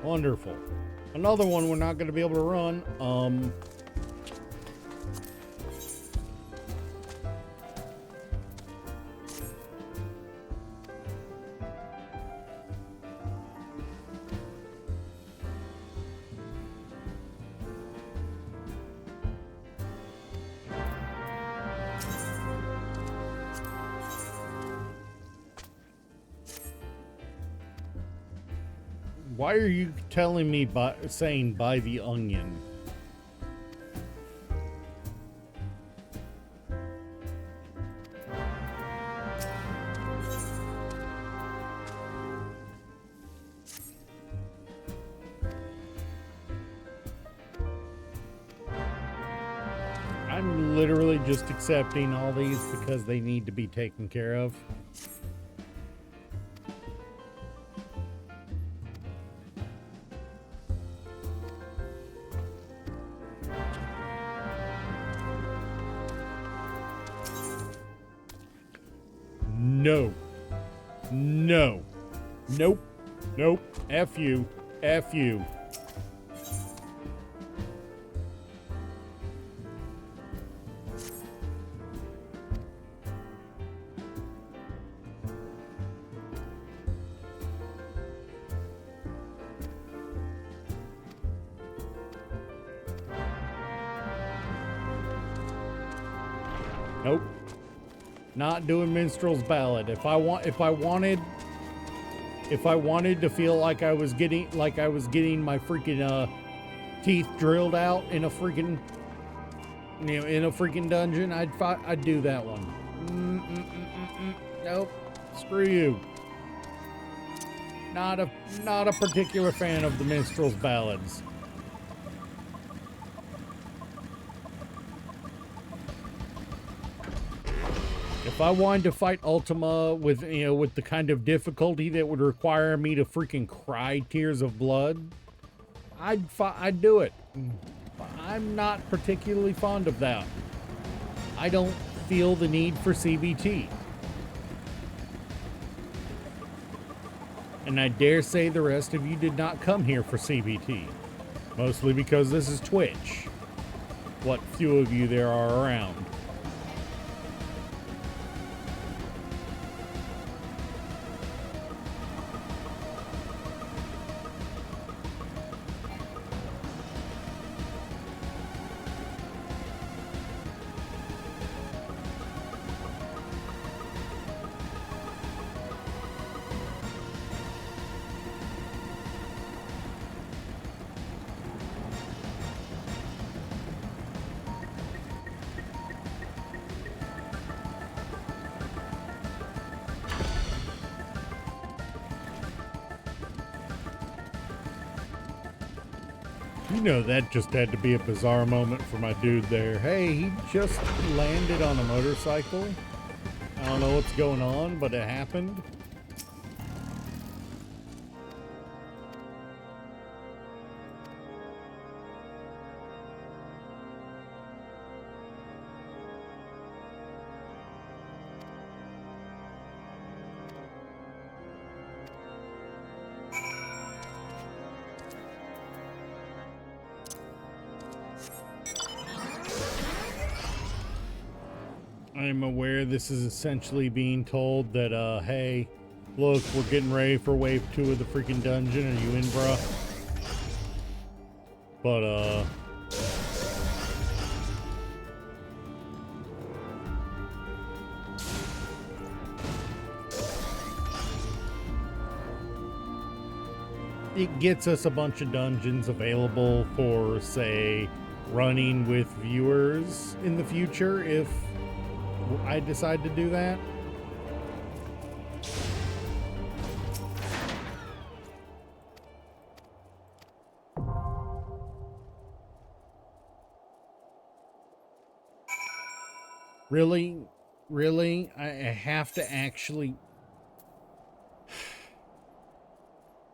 Wonderful. Another one we're not going to be able to run. Why are you telling me saying buy the onion? I'm literally just accepting all these because they need to be taken care of. No. No. Nope. Nope. F you. F you. Nope. Not doing Minstrel's Ballad. If I wanted to feel like I was getting my freaking teeth drilled out in a freaking dungeon, I'd do that one. Nope. Screw you. Not a particular fan of the Minstrel's Ballads. If I wanted to fight Ultima with the kind of difficulty that would require me to freaking cry tears of blood, I'd do it. I'm not particularly fond of that. I don't feel the need for CBT. And I dare say the rest of you did not come here for CBT. Mostly because this is Twitch. What few of you there are around. You know, that just had to be a bizarre moment for my dude there. Hey, he just landed on a motorcycle. I don't know what's going on, but it happened. I'm aware this is essentially being told that, hey, look, we're getting ready for wave 2 of the freaking dungeon. Are you in, bruh? But, it gets us a bunch of dungeons available for, say, running with viewers in the future if I decide to do that. Really? Really? I have to actually...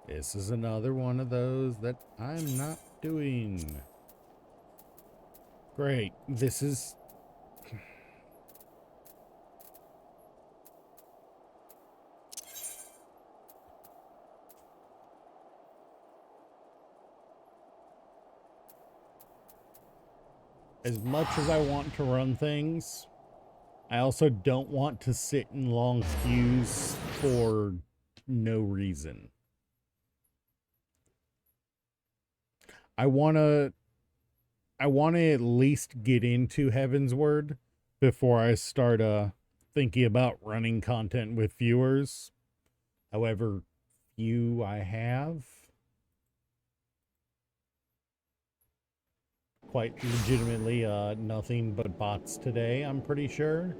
This is another one of those that I'm not doing. Great. This is... As much as I want to run things, I also don't want to sit in long queues for no reason. I want to at least get into Heavensward before I start thinking about running content with viewers. However few I have. Quite legitimately nothing but bots today, I'm pretty sure.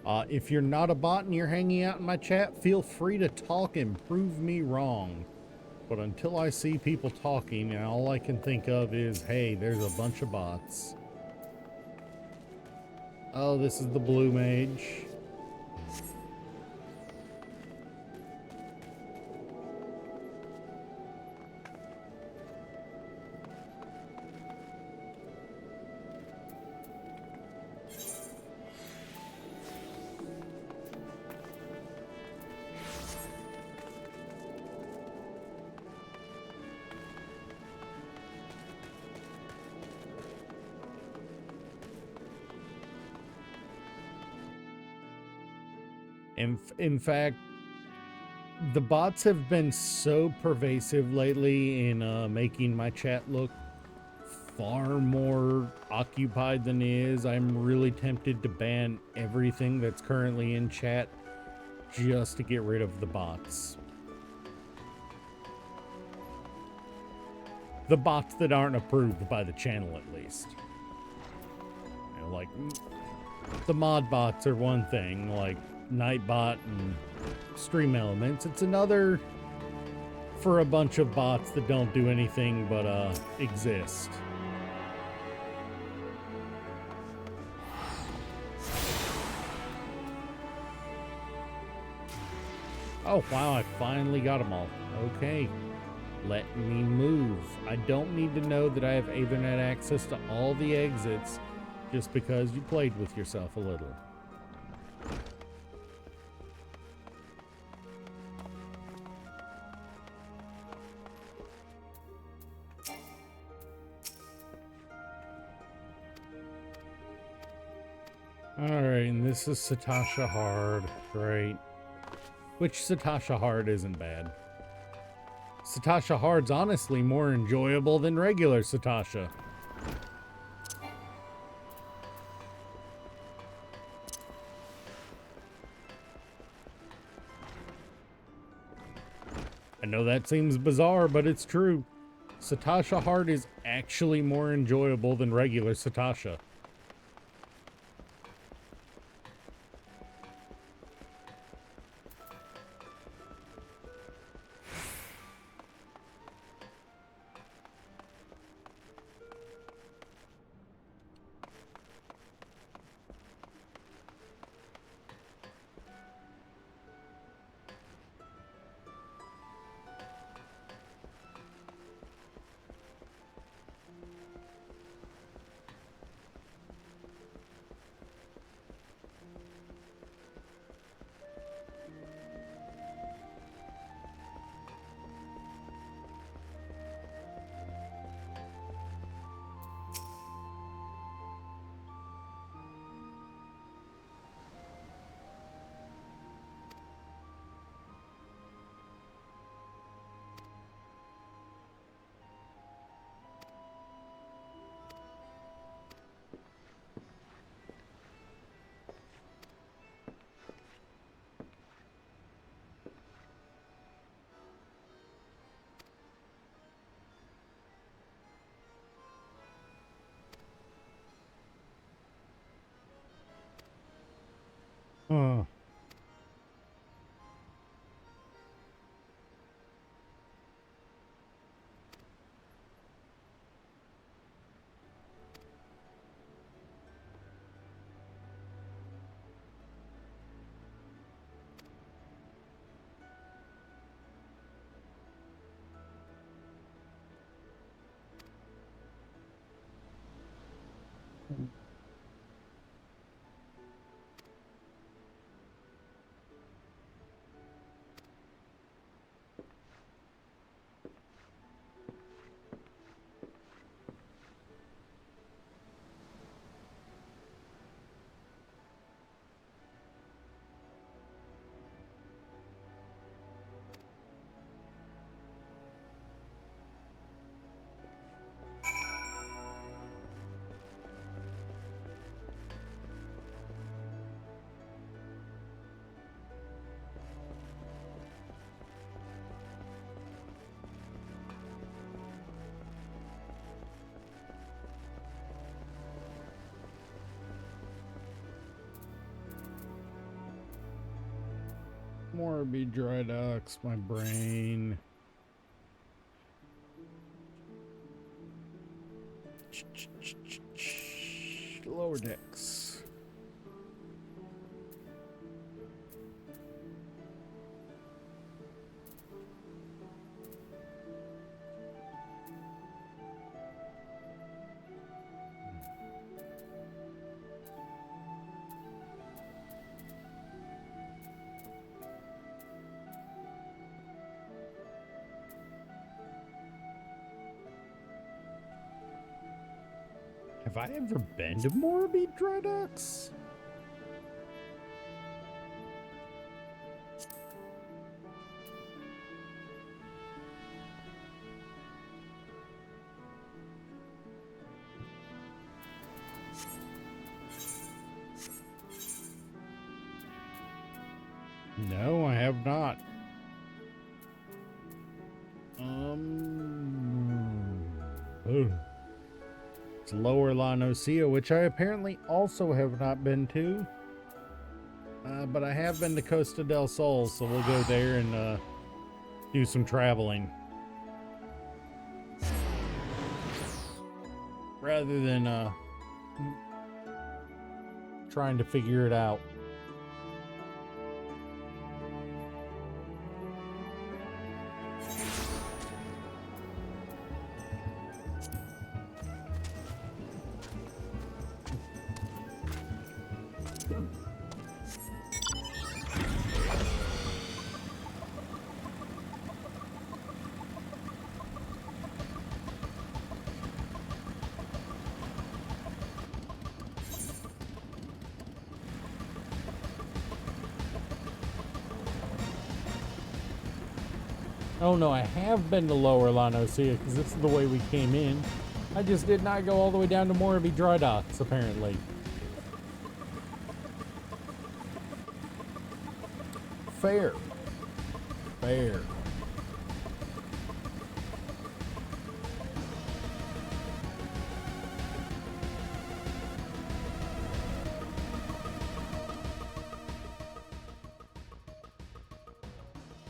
If you're not a bot and you're hanging out in my chat, feel free to talk and prove me wrong. But until I see people talking, and all I can think of is, hey, there's a bunch of bots. Oh, this is the blue mage. In fact, the bots have been so pervasive lately in making my chat look far more occupied than it is. I'm really tempted to ban everything that's currently in chat just to get rid of the bots. The bots that aren't approved by the channel, at least. You know, like, the mod bots are one thing, like Nightbot and Stream Elements. It's another for a bunch of bots that don't do anything but exist. Oh wow, I finally got them all. Okay, let me move. I don't need to know that I have Ethernet access to all the exits just because you played with yourself a little. Alright, and this is Satasha Hard, right? Which Satasha Hard isn't bad. Satasha Hard's honestly more enjoyable than regular Satasha. I know that seems bizarre, but it's true. Satasha Hard is actually more enjoyable than regular Satasha. Oh. Morbid Drydox, my brain. Lower decks. Have I ever been to Morbid Drydox? No, I have not. Oh. It's Lower La Nocia, which I apparently also have not been to. But I have been to Costa del Sol, so we'll go there and do some traveling. Rather than trying to figure it out. Oh no, I have been to Lower La Nocia because this is the way we came in. I just did not go all the way down to Moraby Dry Docks, apparently. Fair. Fair.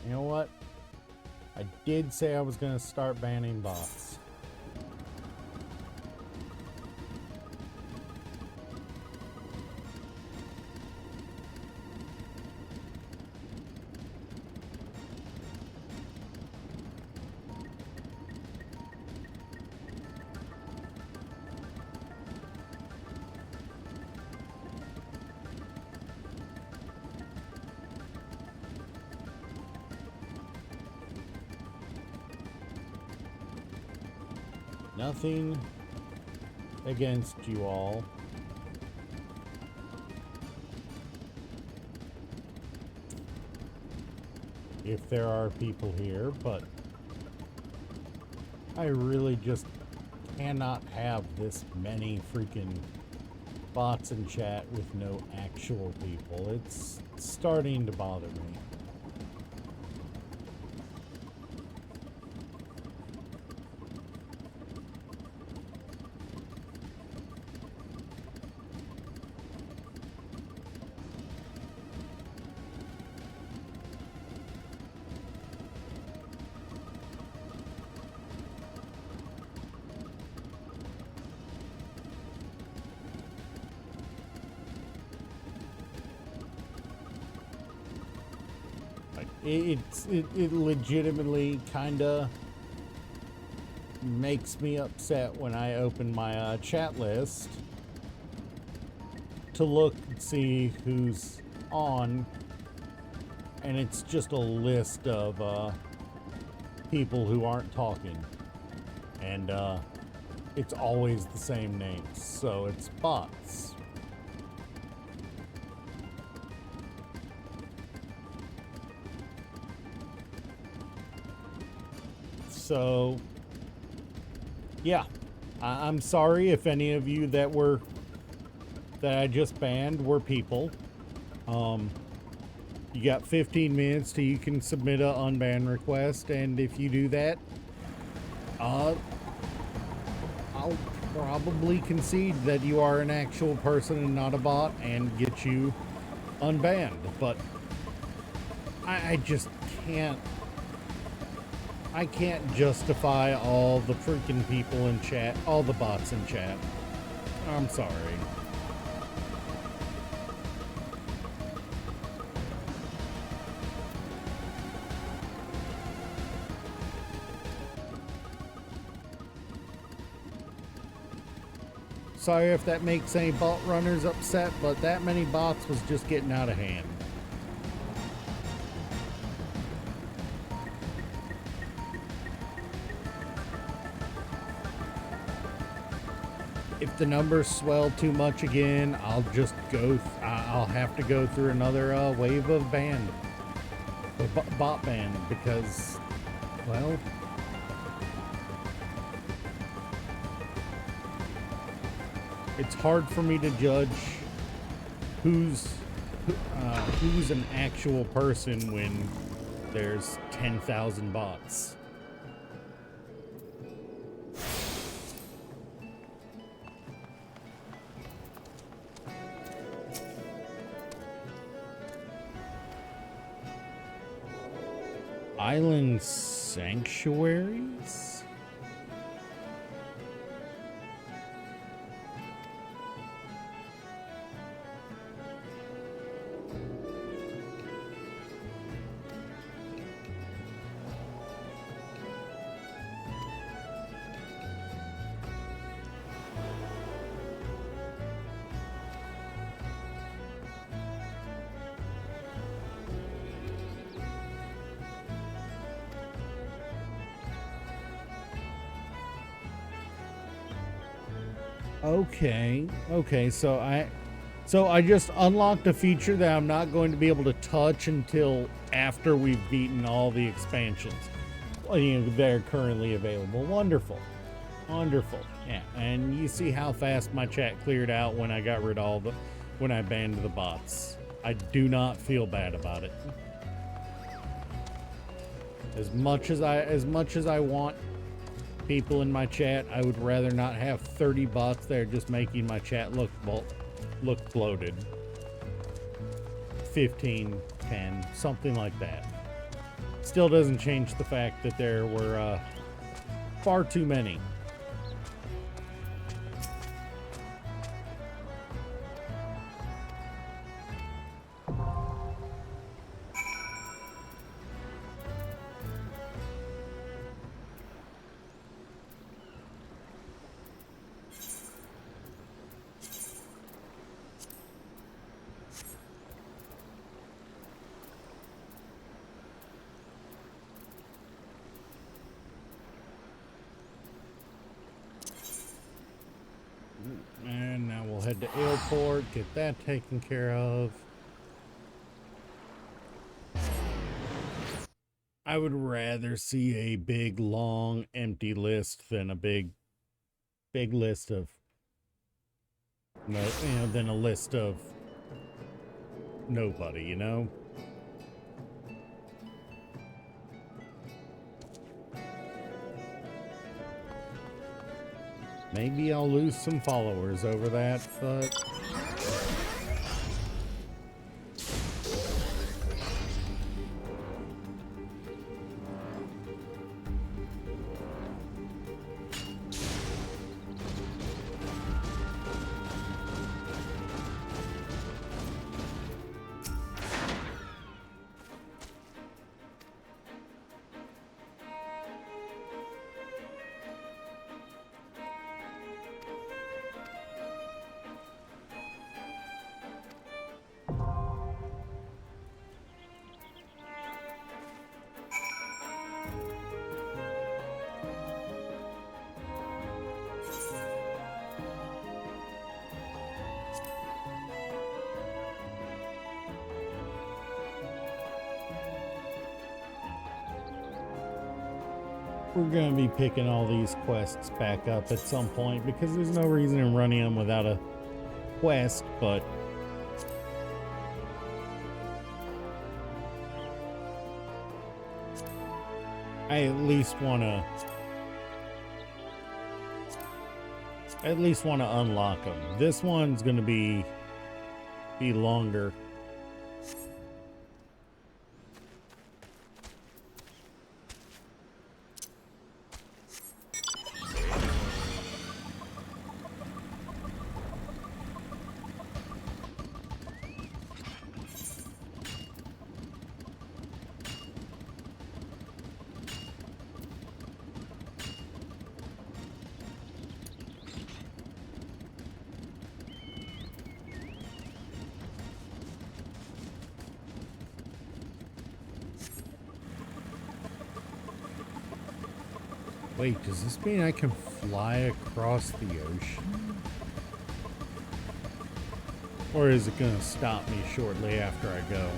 You know what? I did say I was going to start banning bots. Nothing against you all. If there are people here, but I really just cannot have this many freaking bots in chat with no actual people. It's starting to bother me. It legitimately kinda makes me upset when I open my chat list to look and see who's on, and it's just a list of people who aren't talking, and it's always the same names, so it's bots. So, yeah, I'm sorry if any of you that I just banned were people. You got 15 minutes till you can submit a unban request, and if you do that, I'll probably concede that you are an actual person and not a bot and get you unbanned. But I just can't. I can't justify all the freaking people in chat, all the bots in chat. I'm sorry. Sorry if that makes any bot runners upset, but that many bots was just getting out of hand. If the numbers swell too much again, I'll have to go through another wave of bot ban, because, well, it's hard for me to judge who's who's an actual person when there's 10,000 bots. Island sanctuaries? Okay, so I just unlocked a feature that I'm not going to be able to touch until after we've beaten all the expansions. Well, you know, they're currently available. Wonderful. Wonderful. Yeah, and you see how fast my chat cleared out when I got rid of all the when I banned the bots. I do not feel bad about it. As much as I want people in my chat, I would rather not have 30 bots there just making my chat look bloated. 15, 10, something like that. Still doesn't change the fact that there were far too many. And now we'll head to airport, get that taken care of. I would rather see a big, long, empty list than a big list of, no, you know, than a list of nobody, you know? Maybe I'll lose some followers over that, but we're gonna be picking all these quests back up at some point because there's no reason in running them without a quest, but I at least wanna unlock them. This one's gonna be longer. Wait, does this mean I can fly across the ocean? Or is it gonna stop me shortly after I go?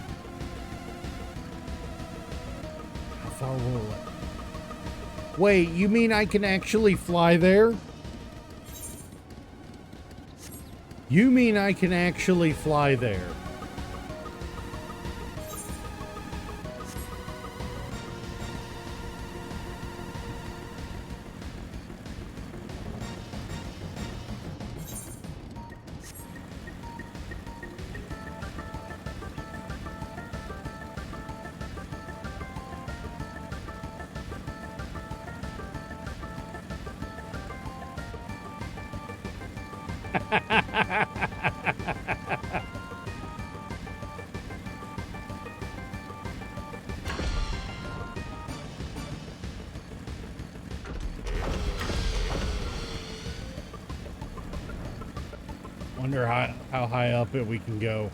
How far will it? Wait, you mean I can actually fly there? You mean I can actually fly there? Wonder how high up it we can go.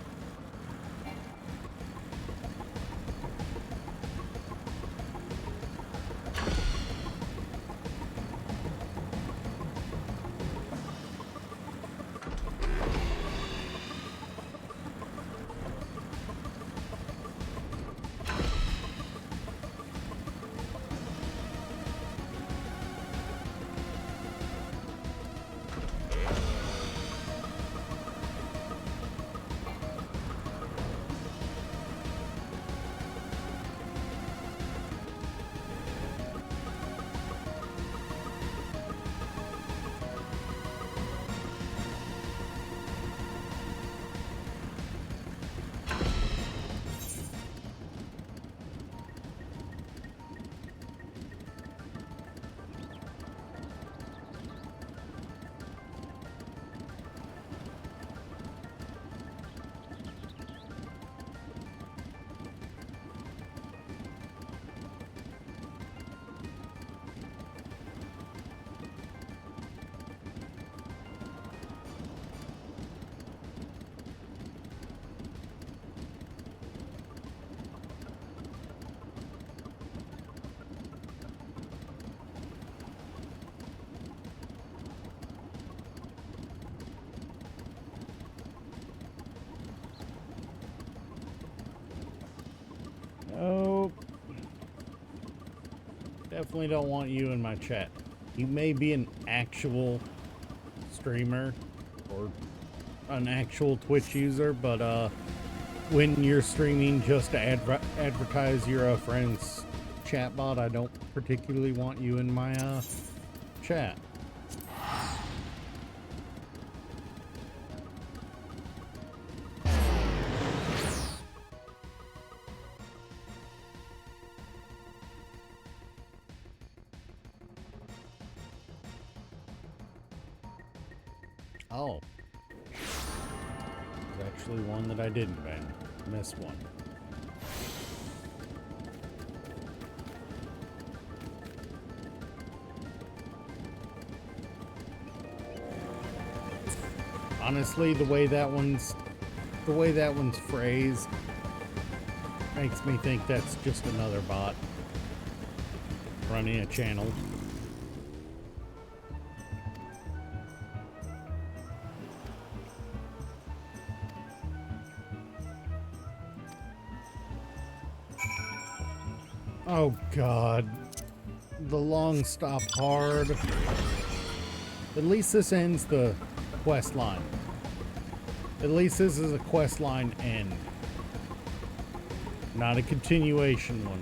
Oh, definitely don't want you in my chat. You may be an actual streamer or an actual Twitch user, but when you're streaming just to advertise your friend's chatbot, I don't particularly want you in my chat. Oh. There's actually one that I didn't ban. Missed one. Honestly, the way that one's phrased makes me think that's just another bot running a channel. Oh God, the long stop hard. At least this ends the quest line. At least this is a quest line end, not a continuation one.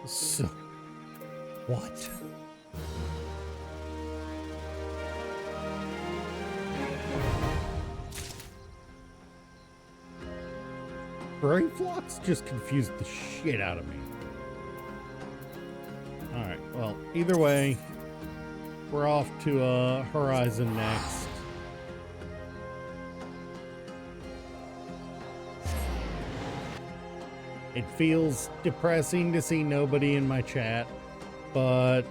So, what? Brain Flux just confused the shit out of me. Alright, well, either way, We're off to Horizon next. It feels depressing to see nobody in my chat, but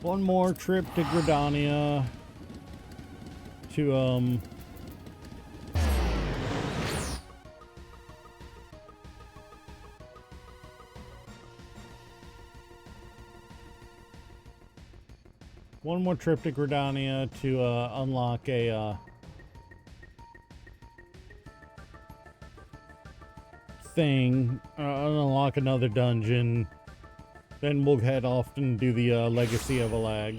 one more trip to Gridania to one more trip to Gridania to unlock a thing, unlock another dungeon. Then we'll head off and do the Legacy of a Lag.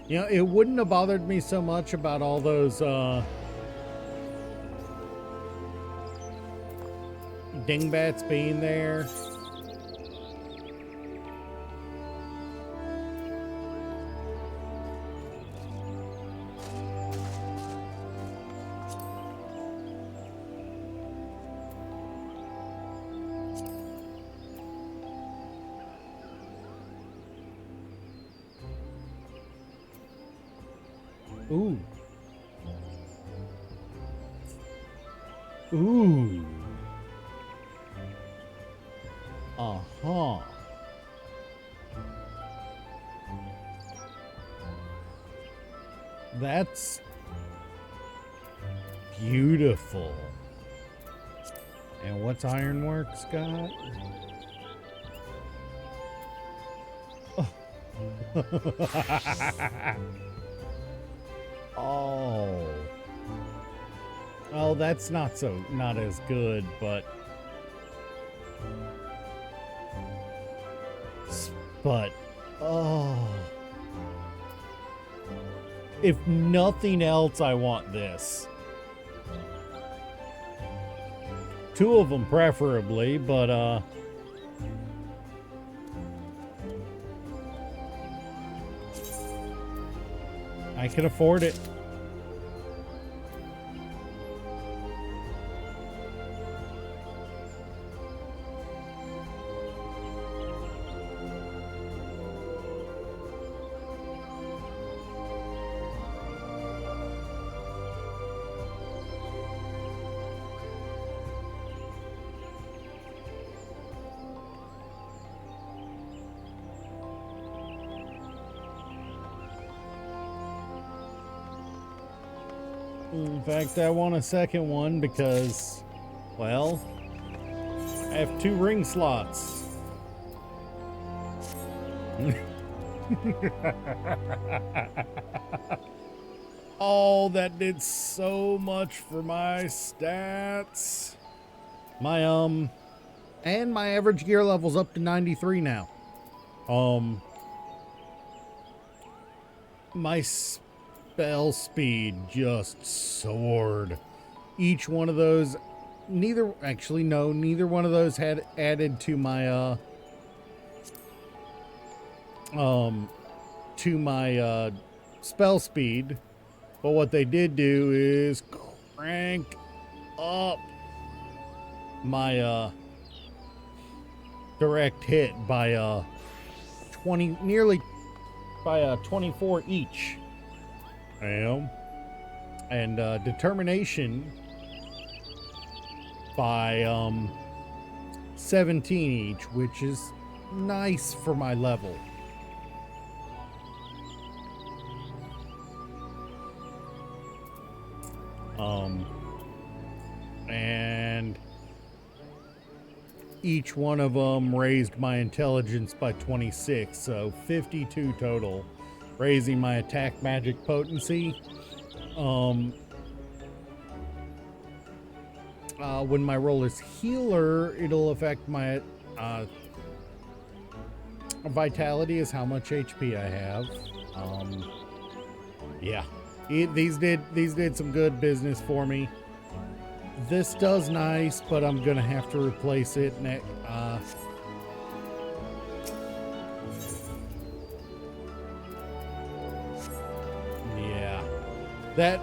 You know, it wouldn't have bothered me so much about all those dingbats being there. Ooh. Ooh. Uh-huh. That's beautiful. And what's Ironworks got? Oh. Oh, that's not as good, but oh. If nothing else, I want this. Two of them preferably, but I can afford it. In fact, I want a second one because, well, I have 2 ring slots. Oh, that did so much for my stats. My and my average gear level's up to 93 now. My spell speed just soared. Each one of those, neither one of those had added to my spell speed, but what they did do is crank up my direct hit by 20, nearly by 24 each. And determination by 17 each, which is nice for my level. And each one of them raised my intelligence by 26, so 52 total, raising my attack magic potency. When my role is healer, it'll affect my vitality, is how much HP I have. Yeah, these did some good business for me. This does nice, but I'm gonna have to replace it next. Yeah, that.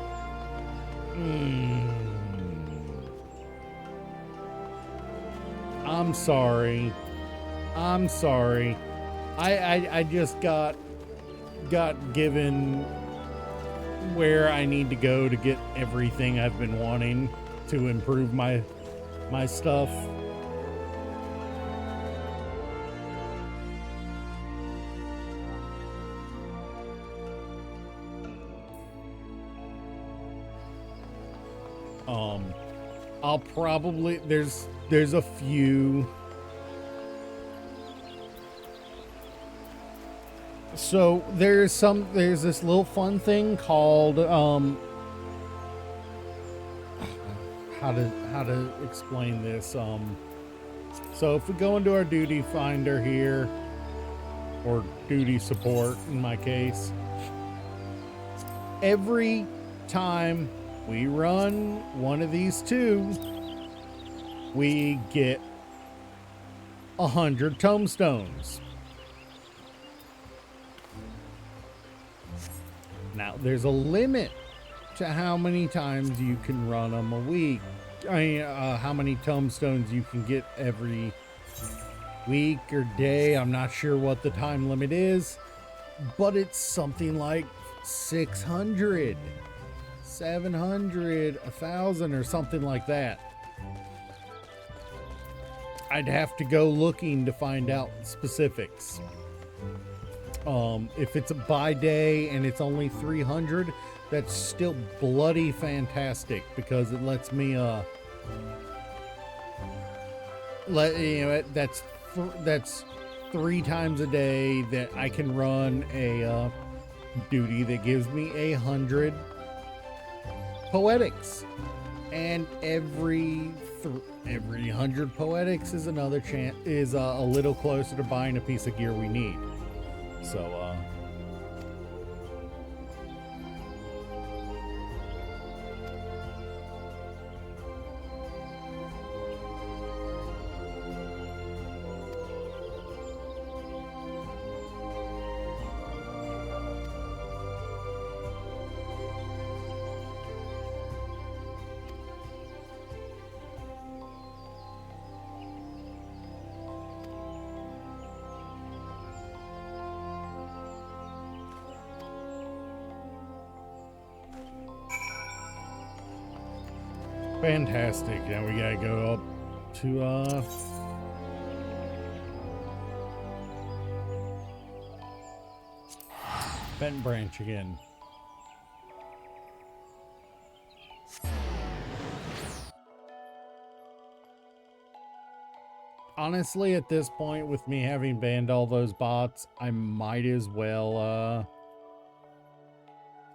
I'm sorry. I just got given where I need to go to get everything I've been wanting to improve my stuff. I'll probably there's a few. So there's this little fun thing called how to explain this. So if we go into our duty finder here, or duty support in my case, every time we run one of these 2, we get 100 tombstones. Now, there's a limit to how many times you can run them a week. How many tombstones you can get every week or day. I'm not sure what the time limit is, but it's something like 600, 700, 1,000, or something like that. I'd have to go looking to find out specifics. If it's a by day and it's only 300, that's still bloody fantastic, because it lets me that's 3 times a day that I can run a duty that gives me 100 poetics, and every 100 poetics is another chance, is a little closer to buying a piece of gear we need. So fantastic. Now we gotta go up to Bent Branch again. Honestly, at this point, with me having banned all those bots, I might as well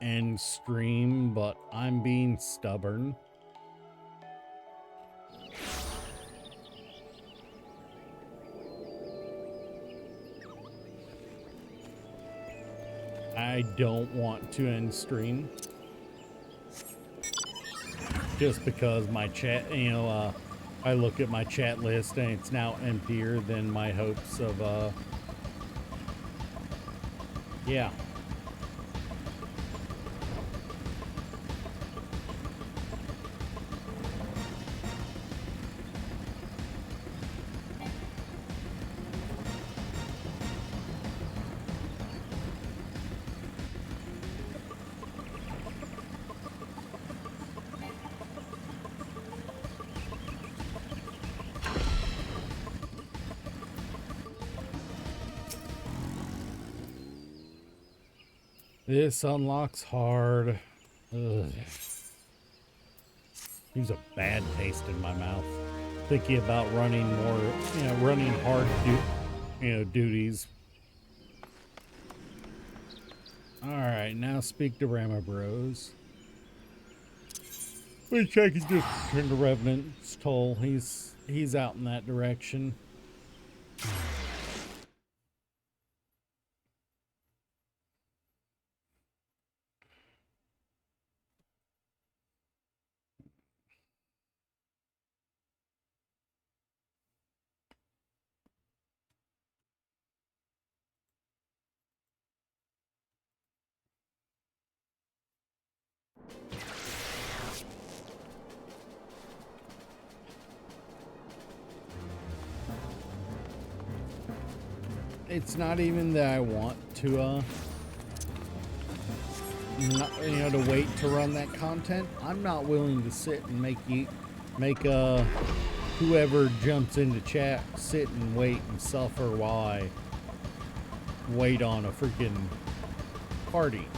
end stream, but I'm being stubborn. I don't want to end stream just because my chat, I look at my chat list and it's now emptier than my hopes of, yeah. This unlocks hard. Ugh. Leaves a bad taste in my mouth. Thinking about running more, running hard, duties. All right, now speak to Rama Bros. We check. He's just turned to Revenant's Toll. He's out in that direction. It's not even that I want to, to wait to run that content. I'm not willing to sit and make whoever jumps into chat sit and wait and suffer while I wait on a freaking party.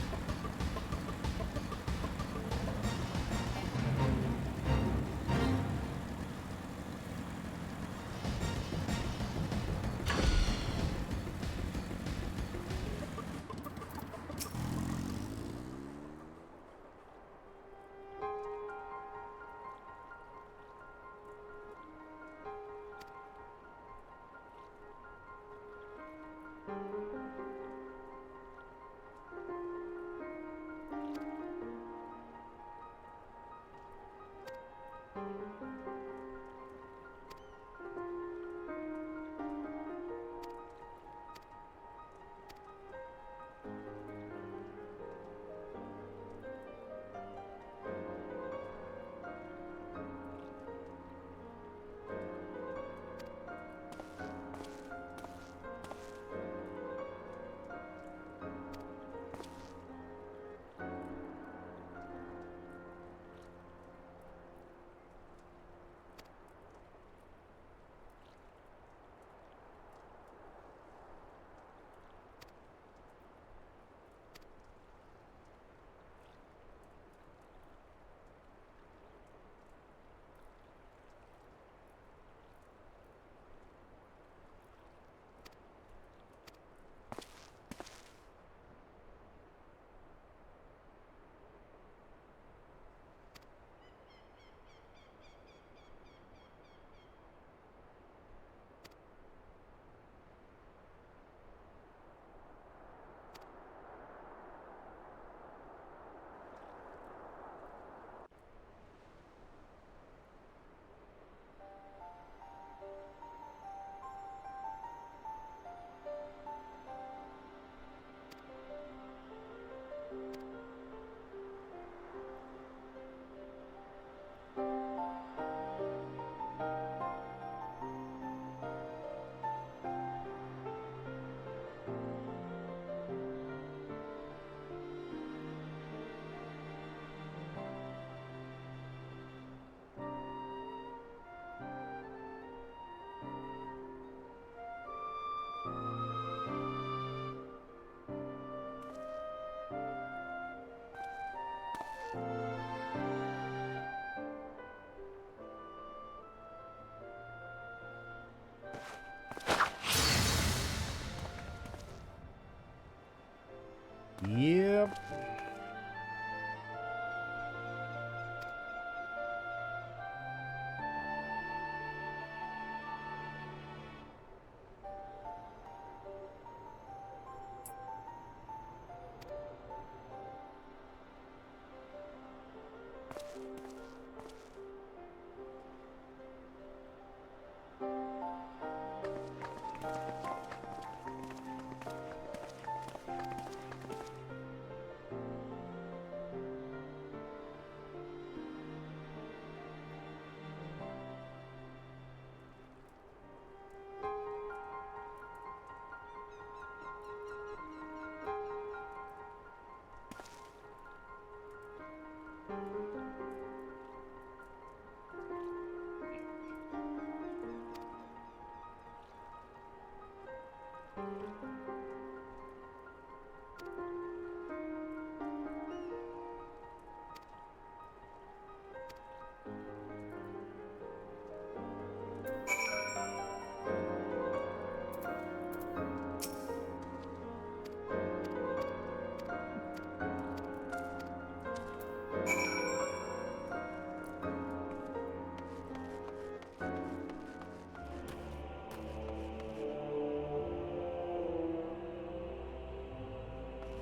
Yep.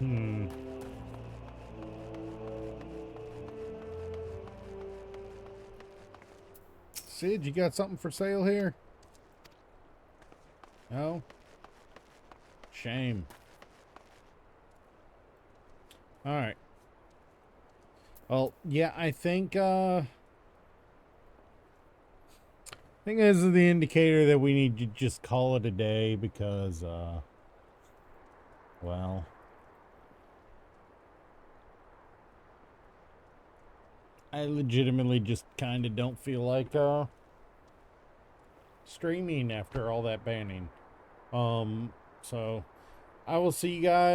Hmm. Sid, you got something for sale here? No? Shame. Alright. Well, yeah, I think this is the indicator that we need to just call it a day because, well, I legitimately just kind of don't feel like, streaming after all that banning. So I will see you guys.